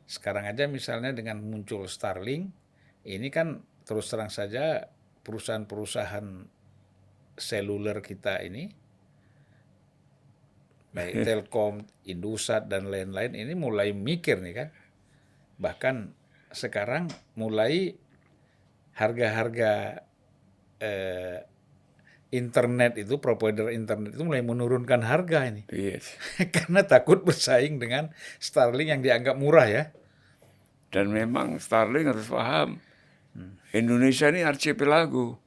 Sekarang aja misalnya dengan muncul Starlink, ini kan terus terang saja perusahaan-perusahaan seluler kita ini, baik Telkom, Indosat dan lain-lain ini mulai mikir nih kan. Bahkan sekarang mulai harga-harga internet itu, provider internet itu mulai menurunkan harga ini. Yes. Karena takut bersaing dengan Starlink yang dianggap murah ya. Dan memang Starlink harus paham, Indonesia ini archipelago.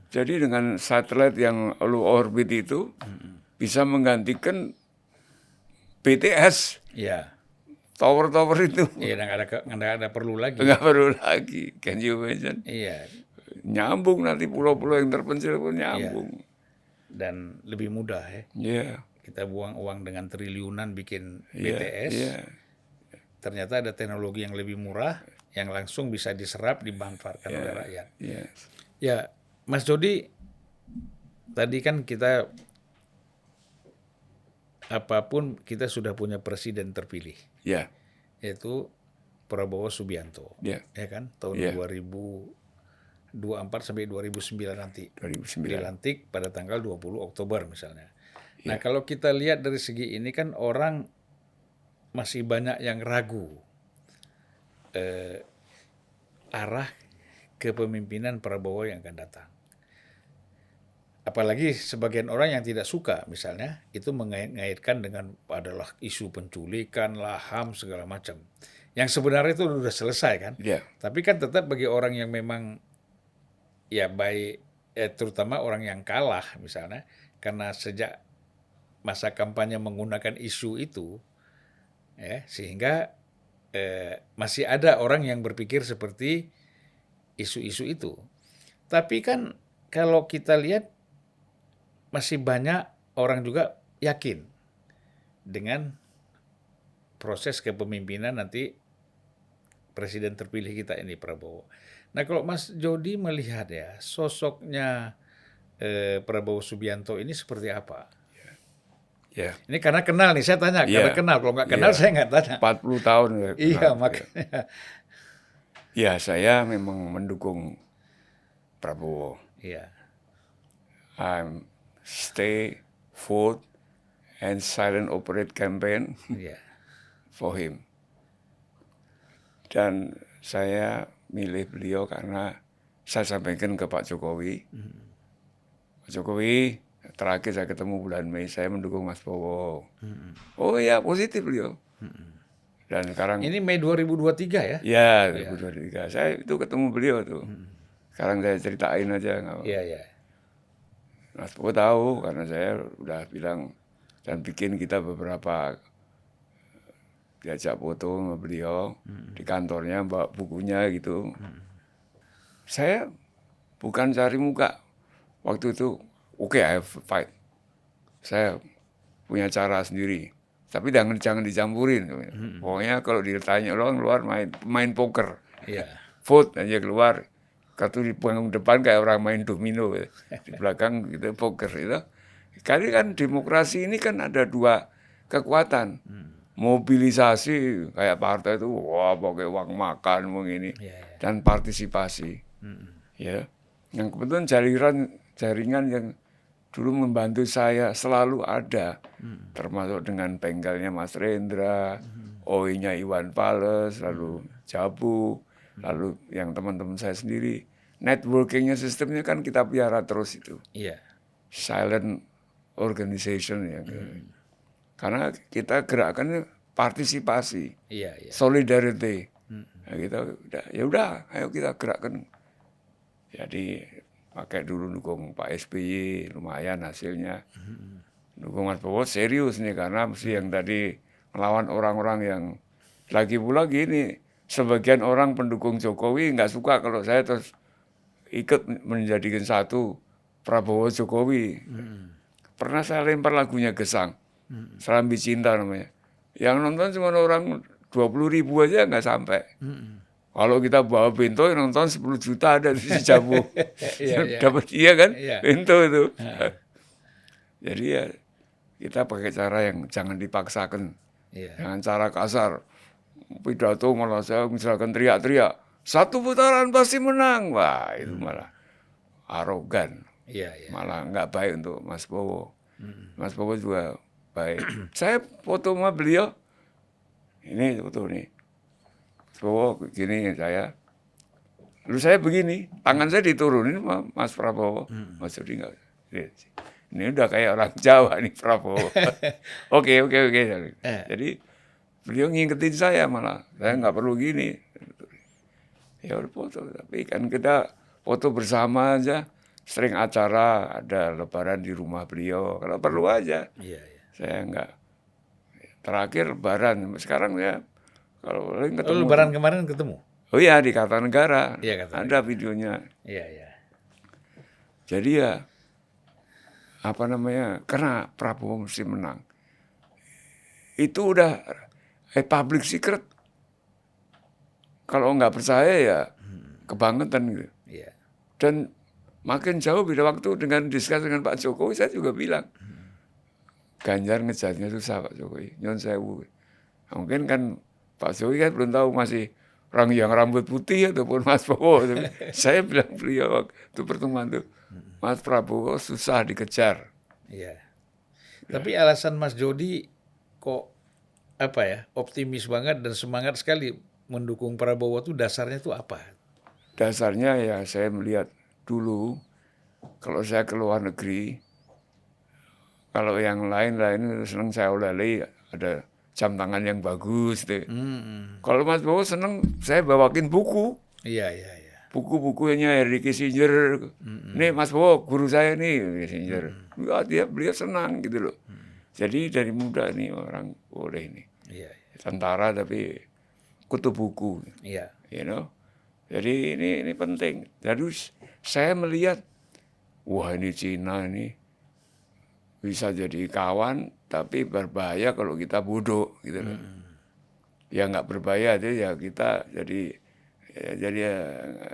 Jadi dengan satelit yang low orbit itu bisa menggantikan BTS, Iya. tower-tower itu. Iya, nggak ada perlu lagi. Nggak perlu lagi, can you imagine? Iya. Nyambung nanti pulau-pulau yang terpencil pun nyambung. Dan lebih mudah ya. Iya, Kita buang uang dengan triliunan bikin iya, BTS. iya, Ternyata ada teknologi yang lebih murah yang langsung bisa diserap, dimanfaatkan oleh rakyat. iya. Ya, Mas Jody, tadi kan kita apapun kita sudah punya presiden terpilih, Iya, yaitu Prabowo Subianto. iya. Ya kan? Tahun Iya. 2024 sampai 2009 nanti. 2009. Dilantik pada tanggal 20 Oktober misalnya. Nah, kalau kita lihat dari segi ini kan orang masih banyak yang ragu arah kepemimpinan Prabowo yang akan datang. apalagi sebagian orang yang tidak suka misalnya itu mengait-ngaitkan dengan adalah isu penculikan lah, HAM segala macam. Yang sebenarnya itu sudah selesai kan. Ya, Tapi kan tetap bagi orang yang memang ya baik, terutama orang yang kalah misalnya, karena sejak masa kampanye menggunakan isu itu, ya sehingga masih ada orang yang berpikir seperti isu-isu itu. Tapi kan kalau kita lihat masih banyak orang juga yakin dengan proses kepemimpinan nanti presiden terpilih kita ini Prabowo. Nah kalau Mas Jody melihat ya sosoknya Prabowo Subianto ini seperti apa? ya. Ini karena kenal nih, saya tanya Iya. karena kenal. Kalau nggak kenal Iya. saya nggak tanya. 40 tahun ya. Iya kenal. makanya. Ya, saya memang mendukung Prabowo. Iya, I'm stay, vote, and silent operate campaign iya, for him. Dan saya milih beliau karena saya sampaikan ke Pak Jokowi. Pak Jokowi, terakhir saya ketemu bulan Mei, saya mendukung Mas Bowo. Oh iya, positif beliau. Dan sekarang, Ini Mei 2023 ya? ya 2023, saya itu ketemu beliau tuh. Sekarang saya ceritain aja. Iya, iya. Mas Bowo tahu karena saya udah bilang dan bikin kita beberapa diajak foto sama beliau di kantornya, bawa bukunya gitu. Saya bukan cari muka. Waktu itu, oke, I have fight. Saya punya cara sendiri. Tapi jangan dicampurin. Pokoknya kalau ditanya orang luar main poker. Iya. Vote aja keluar. Kartu di panggung depan kayak orang main domino. Di belakang gitu poker itu. Kali kan demokrasi ini kan ada dua kekuatan. Mobilisasi kayak partai itu wah pakai uang makan begini Iya, iya. dan partisipasi. Ya. Yang kebetulan jaringan yang dulu membantu saya selalu ada. Termasuk dengan bengkelnya Mas Rendra, OI-nya Iwan Fals, lalu Jabu, lalu yang teman-teman saya sendiri. Networkingnya sistemnya kan kita piara terus itu. Iya. Silent organization ya. Karena kita gerakannya partisipasi, Iya, iya. solidarity. Nah, kita ya udah, ayo kita gerakkan. Jadi pakai dulu dukung Pak SBY, lumayan hasilnya. Dukung Mas Bowo serius nih karena mesti yang tadi melawan orang-orang yang lagi pula gini. Sebagian orang pendukung Jokowi nggak suka kalau saya terus ikut menjadikan satu Prabowo Jokowi. Pernah saya lempar lagunya Gesang, Serambi Cinta namanya. Yang nonton cuma orang 20.000 aja nggak sampai. Kalau kita bawa bento yang nonton 10 juta ada di Jabu. Iya, iya. Dapat iya kan? Iya. Bento itu. Jadi ya kita pakai cara yang jangan dipaksakan. Iya. Jangan cara kasar. Pidato malah saya misalkan teriak-teriak. 1 putaran pasti menang. Wah itu malah arogan. Iya, iya. Malah nggak baik untuk Mas Bowo. Mas Bowo juga baik. Saya foto sama beliau. Ini foto nih. Mas Bowo gini saya. Lalu saya begini. Tangan saya diturunin sama Mas Prabowo. Mas Jody nggak. Ini udah kayak orang Jawa nih Prabowo. Oke. Jadi beliau ngingetin saya malah. Saya nggak perlu gini. Ya udah foto. Tapi kan kita foto bersama aja. Sering acara, ada lebaran di rumah beliau. Kalau perlu aja. Iya, iya. Saya enggak. Terakhir lebaran. Sekarang ya, kalau lain Oh, ketemu. lebaran kemarin ketemu? Oh iya, di Kartanegara. Iya, Kartanegara. Ada videonya. Iya, iya. Jadi ya, apa namanya, karena Prabowo mesti menang. Itu udah public secret. Kalau nggak percaya ya, kebangetan gitu. Iya. Dan makin jauh beda waktu dengan diskusi dengan Pak Jokowi, saya juga bilang, Ganjar ngejarnya susah Pak Jokowi, nyon sewu. Nah, mungkin kan Pak Jokowi kan belum tahu masih orang yang rambut putih ataupun Mas Prabowo. Saya bilang beliau waktu pertemuan itu, Mas Prabowo susah dikejar. Iya. Tapi alasan Mas Jody kok apa ya, optimis banget dan semangat sekali mendukung Prabowo tuh dasarnya tuh apa? Dasarnya ya saya melihat dulu kalau saya ke luar negeri, kalau yang lain-lain senang saya oleh ada jam tangan yang bagus deh. Kalau Mas Bowo senang saya bawakin buku. Iya, iya, iya. Buku-bukunya Henry Kissinger. Nih Mas Bowo, guru saya nih Kissinger. Ya, beliau senang gitu loh. Jadi dari muda nih orang boleh ini. Iya, Tentara tapi kutu buku. iya. You know. Jadi ini penting. Jadi saya melihat, wah ini Cina ini bisa jadi kawan, tapi berbahaya kalau kita bodoh gitu loh. Ya nggak berbahaya aja ya kita jadi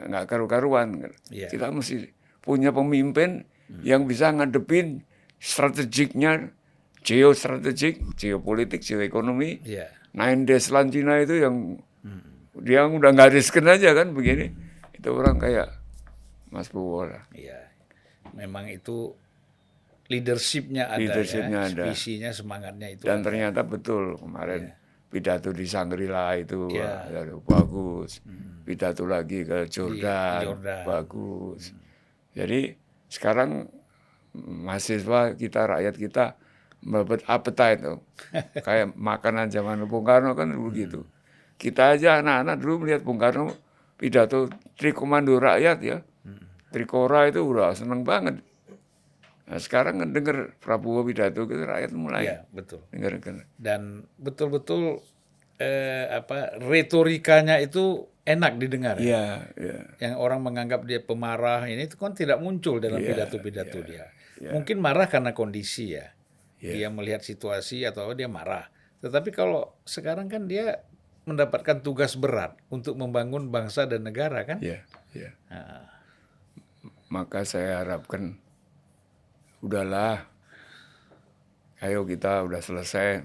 nggak karu-karuan. Iya. Kita mesti punya pemimpin yang bisa ngadepin strategiknya, geopolitik, geoekonomi. Iya. Nine Days Land Cina itu yang dia udah nggak risken aja kan begini. Itu orang kayak Mas Bowo lah. Iya. Memang itu leadership-nya ada, Leadership-nya ya. ada. Visinya, semangatnya itu Dan ada. ternyata betul kemarin pidato di Shangri-La itu Iya. bagus. Pidato lagi ke Jordan, Jordan. bagus. Jadi sekarang mahasiswa kita, rakyat kita mendapat appetite tuh. Kayak makanan zaman Bung Karno kan begitu. Kita aja anak-anak dulu melihat Bung Karno pidato Trikomando Rakyat ya. Trikora itu udah seneng banget. Nah, sekarang kan denger Prabowo pidato gitu rakyat mulai Iya, betul. denger. Dan betul-betul retorikanya itu enak didengar. Ya. Iya, iya. Yang orang menganggap dia pemarah ini itu kan tidak muncul dalam pidato-pidato dia. Mungkin marah karena kondisi ya. Dia melihat situasi atau dia marah. Tetapi kalau sekarang kan dia mendapatkan tugas berat untuk membangun bangsa dan negara kan. Iya, iya. Nah, Maka saya harapkan udahlah, ayo kita udah selesai,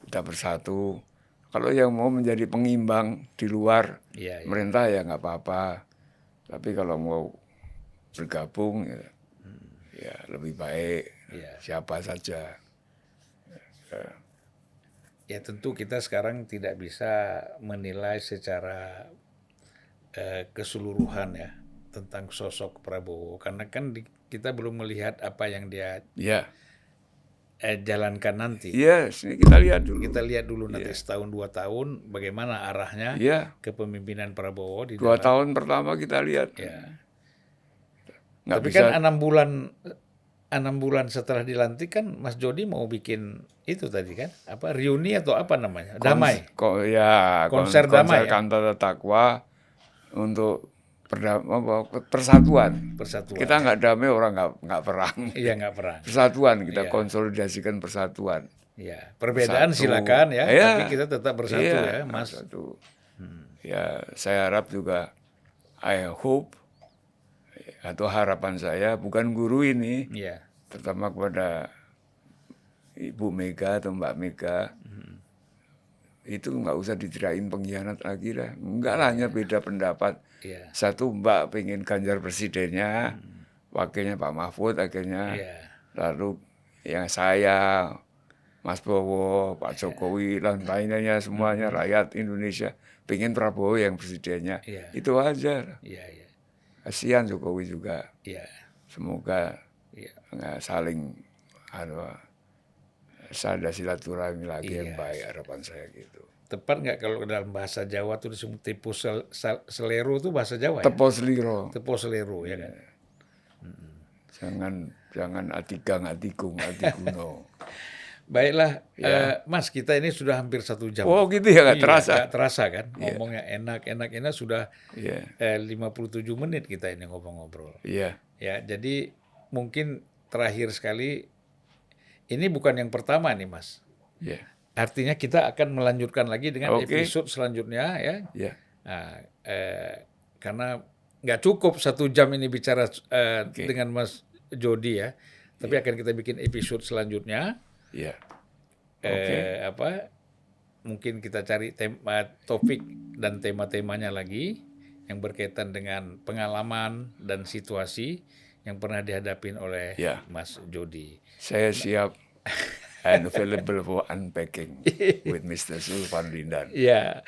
kita bersatu. Kalau yang mau menjadi pengimbang di luar iya, iya. pemerintah ya nggak apa-apa. Tapi kalau mau bergabung ya lebih baik Iya. siapa saja. Ya tentu kita sekarang tidak bisa menilai secara keseluruhan ya tentang sosok Prabowo karena kan kita belum melihat apa yang dia Ya, jalankan nanti. iya, sini kita lihat dulu. Kita lihat dulu nanti setahun 2 tahun bagaimana arahnya Iya, kepemimpinan Prabowo di 2 tahun pertama kita lihat. Ya. Nggak Tapi bisa. kan 6 bulan setelah dilantik kan Mas Jody mau bikin itu tadi kan apa reuni atau apa namanya damai Konser damai, ya? Kantata Takwa untuk persatuan. persatuan. Kita nggak damai orang nggak perang. Iya nggak perang. Persatuan kita Iya. konsolidasikan persatuan. Ya perbedaan Bersatu. silakan ya, Iya. tapi kita tetap bersatu Iya, ya Mas. bersatu. Ya saya harap juga, I hope atau harapan saya bukan guru ini, Iya. terutama kepada Ibu Mega atau Mbak Mega, itu nggak usah ditirain pengkhianat lagi lah. Enggak lah, hanya beda pendapat. Iya. Satu Mbak pengen Ganjar presidennya, wakilnya Pak Mahfud akhirnya, Iya. lalu yang saya, Mas Bowo, Pak Jokowi, dan lainnya semuanya rakyat Indonesia pengen Prabowo yang presidennya. Iya. Itu aja. Iya, iya. Kasihan Jokowi juga. Iya. Semoga Iya. nggak saling ada silaturahmi lagi yang Iya. baik, harapan saya gitu. Tepat nggak kalau dalam bahasa Jawa tuh disebut tepo selero itu bahasa Jawa ya? Tepo seliro. Tepo selero ya kan. Jangan atigang, atikung, atikuno. Baiklah, Mas, kita ini sudah hampir 1 jam. Oh gitu ya, nggak Iya, terasa. nggak terasa kan? Ngomongnya enak sudah Iya, 57 menit kita ini ngobrol-ngobrol. iya, Ya, jadi mungkin terakhir sekali, ini bukan yang pertama nih, Mas. iya, Artinya kita akan melanjutkan lagi dengan Oke. episode selanjutnya ya. iya. Nah, karena nggak cukup 1 jam ini bicara dengan Mas Jody ya, tapi akan kita bikin episode selanjutnya. Iya. Mungkin kita cari topik dan tema-temanya lagi yang berkaitan dengan pengalaman dan situasi yang pernah dihadapin oleh Ya. Mas Jody. Saya siap and available for unpacking with Mr. Sulvan Lindan. Ya,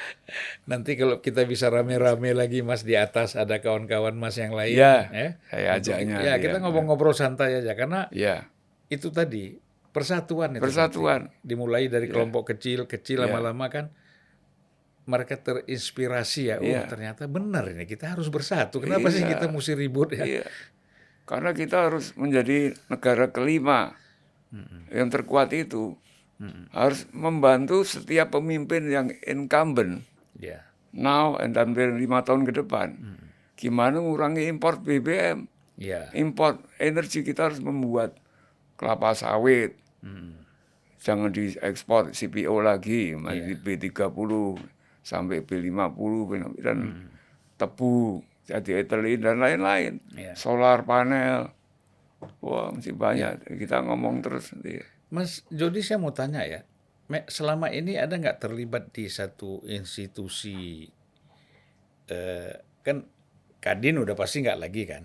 nanti kalau kita bisa rame-rame lagi Mas di atas ada kawan-kawan Mas yang lain. Ya, ya. saya ajaknya Ya, dia. kita ngobrol-ngobrol santai aja karena Ya, itu tadi persatuan itu. persatuan. penting. Dimulai dari kelompok kecil Ya. lama-lama kan mereka terinspirasi ya. Oh, Ya. ternyata benar ini kita harus bersatu. Kenapa sih Iya. kita mesti ribut ya? Iya. Karena kita harus menjadi negara kelima yang terkuat itu. Harus membantu setiap pemimpin yang incumbent Ya. now and hampir 5 tahun ke depan. Gimana mengurangi import BBM, Ya. import energi. Kita harus membuat kelapa sawit. Jangan diekspor CPO lagi, masih B30 sampai B50 dan tebu, jadi ethylene dan lain-lain. Iya. Solar panel. Wah, masih banyak. Kita ngomong terus nanti. Mas Jody, saya mau tanya ya, selama ini ada nggak terlibat di satu institusi, kan Kadin udah pasti nggak lagi kan?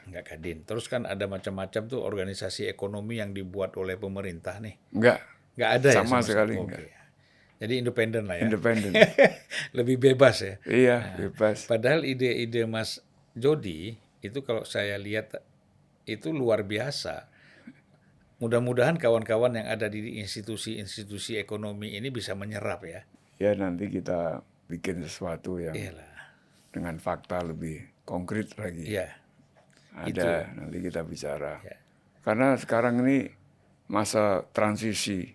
Nggak Kadin. Terus kan ada macam-macam tuh organisasi ekonomi yang dibuat oleh pemerintah nih. Enggak, Nggak ada ya sama sekali Oke. enggak. Jadi independen lah ya. Independen. Lebih bebas ya. Iya, bebas. Padahal ide-ide Mas Jody itu kalau saya lihat itu luar biasa. Mudah-mudahan kawan-kawan yang ada di institusi-institusi ekonomi ini bisa menyerap ya. Ya nanti kita bikin sesuatu yang Iyalah. dengan fakta lebih konkret lagi. Iya. Ada, nanti kita bicara. Ya. Karena sekarang ini masa transisi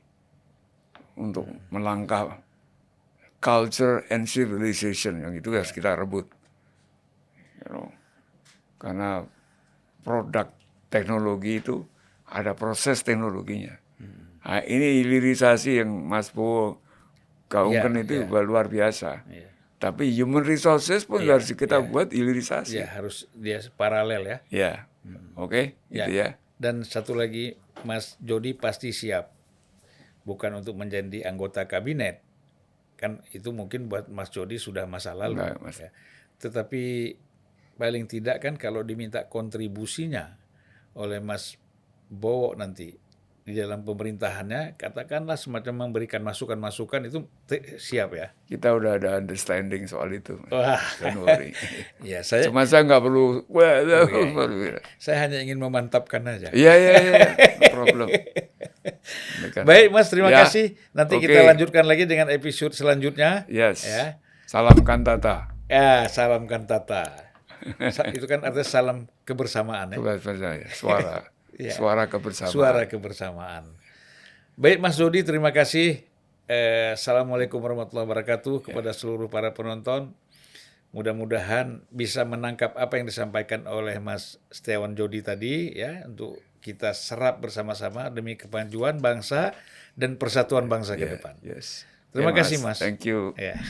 untuk melangkah culture and civilization, yang itu harus kita rebut. You know. Karena produk teknologi itu ada proses teknologinya. Nah, ini hilirisasi yang Mas Bowo gaungkan itu luar biasa. Iya. Tapi human resources pun harus kita buat hilirisasi. Ya, harus dia paralel ya. Ya, oke, gitu ya. Dan satu lagi, Mas Jody pasti siap. Bukan untuk menjadi anggota kabinet. Kan itu mungkin buat Mas Jody sudah masa lalu. Enggak, Mas. Ya. Tetapi paling tidak kan kalau diminta kontribusinya oleh Mas Bowo nanti di dalam pemerintahannya, katakanlah semacam memberikan masukan-masukan itu siap ya. Kita udah ada understanding soal itu. Wah. Don't worry. Ya, saya Saya nggak perlu. saya hanya ingin memantapkan aja. Iya, no problem. Baik Mas, terima Ya, kasih. Nanti oke. kita lanjutkan lagi dengan episode selanjutnya. Yes. Ya. Salam kantata. Ya, salam kantata. Itu kan artinya salam kebersamaan ya. Suara. Ya. Suara kebersamaan. Suara kebersamaan. Baik Mas Jody, terima kasih. Assalamualaikum warahmatullahi wabarakatuh kepada seluruh para penonton. Mudah-mudahan bisa menangkap apa yang disampaikan oleh Mas Setiawan Jody tadi ya, untuk kita serap bersama-sama demi kemajuan bangsa dan persatuan bangsa ke depan. Yes. Terima Ya, kasih Mas. Thank you. Ya.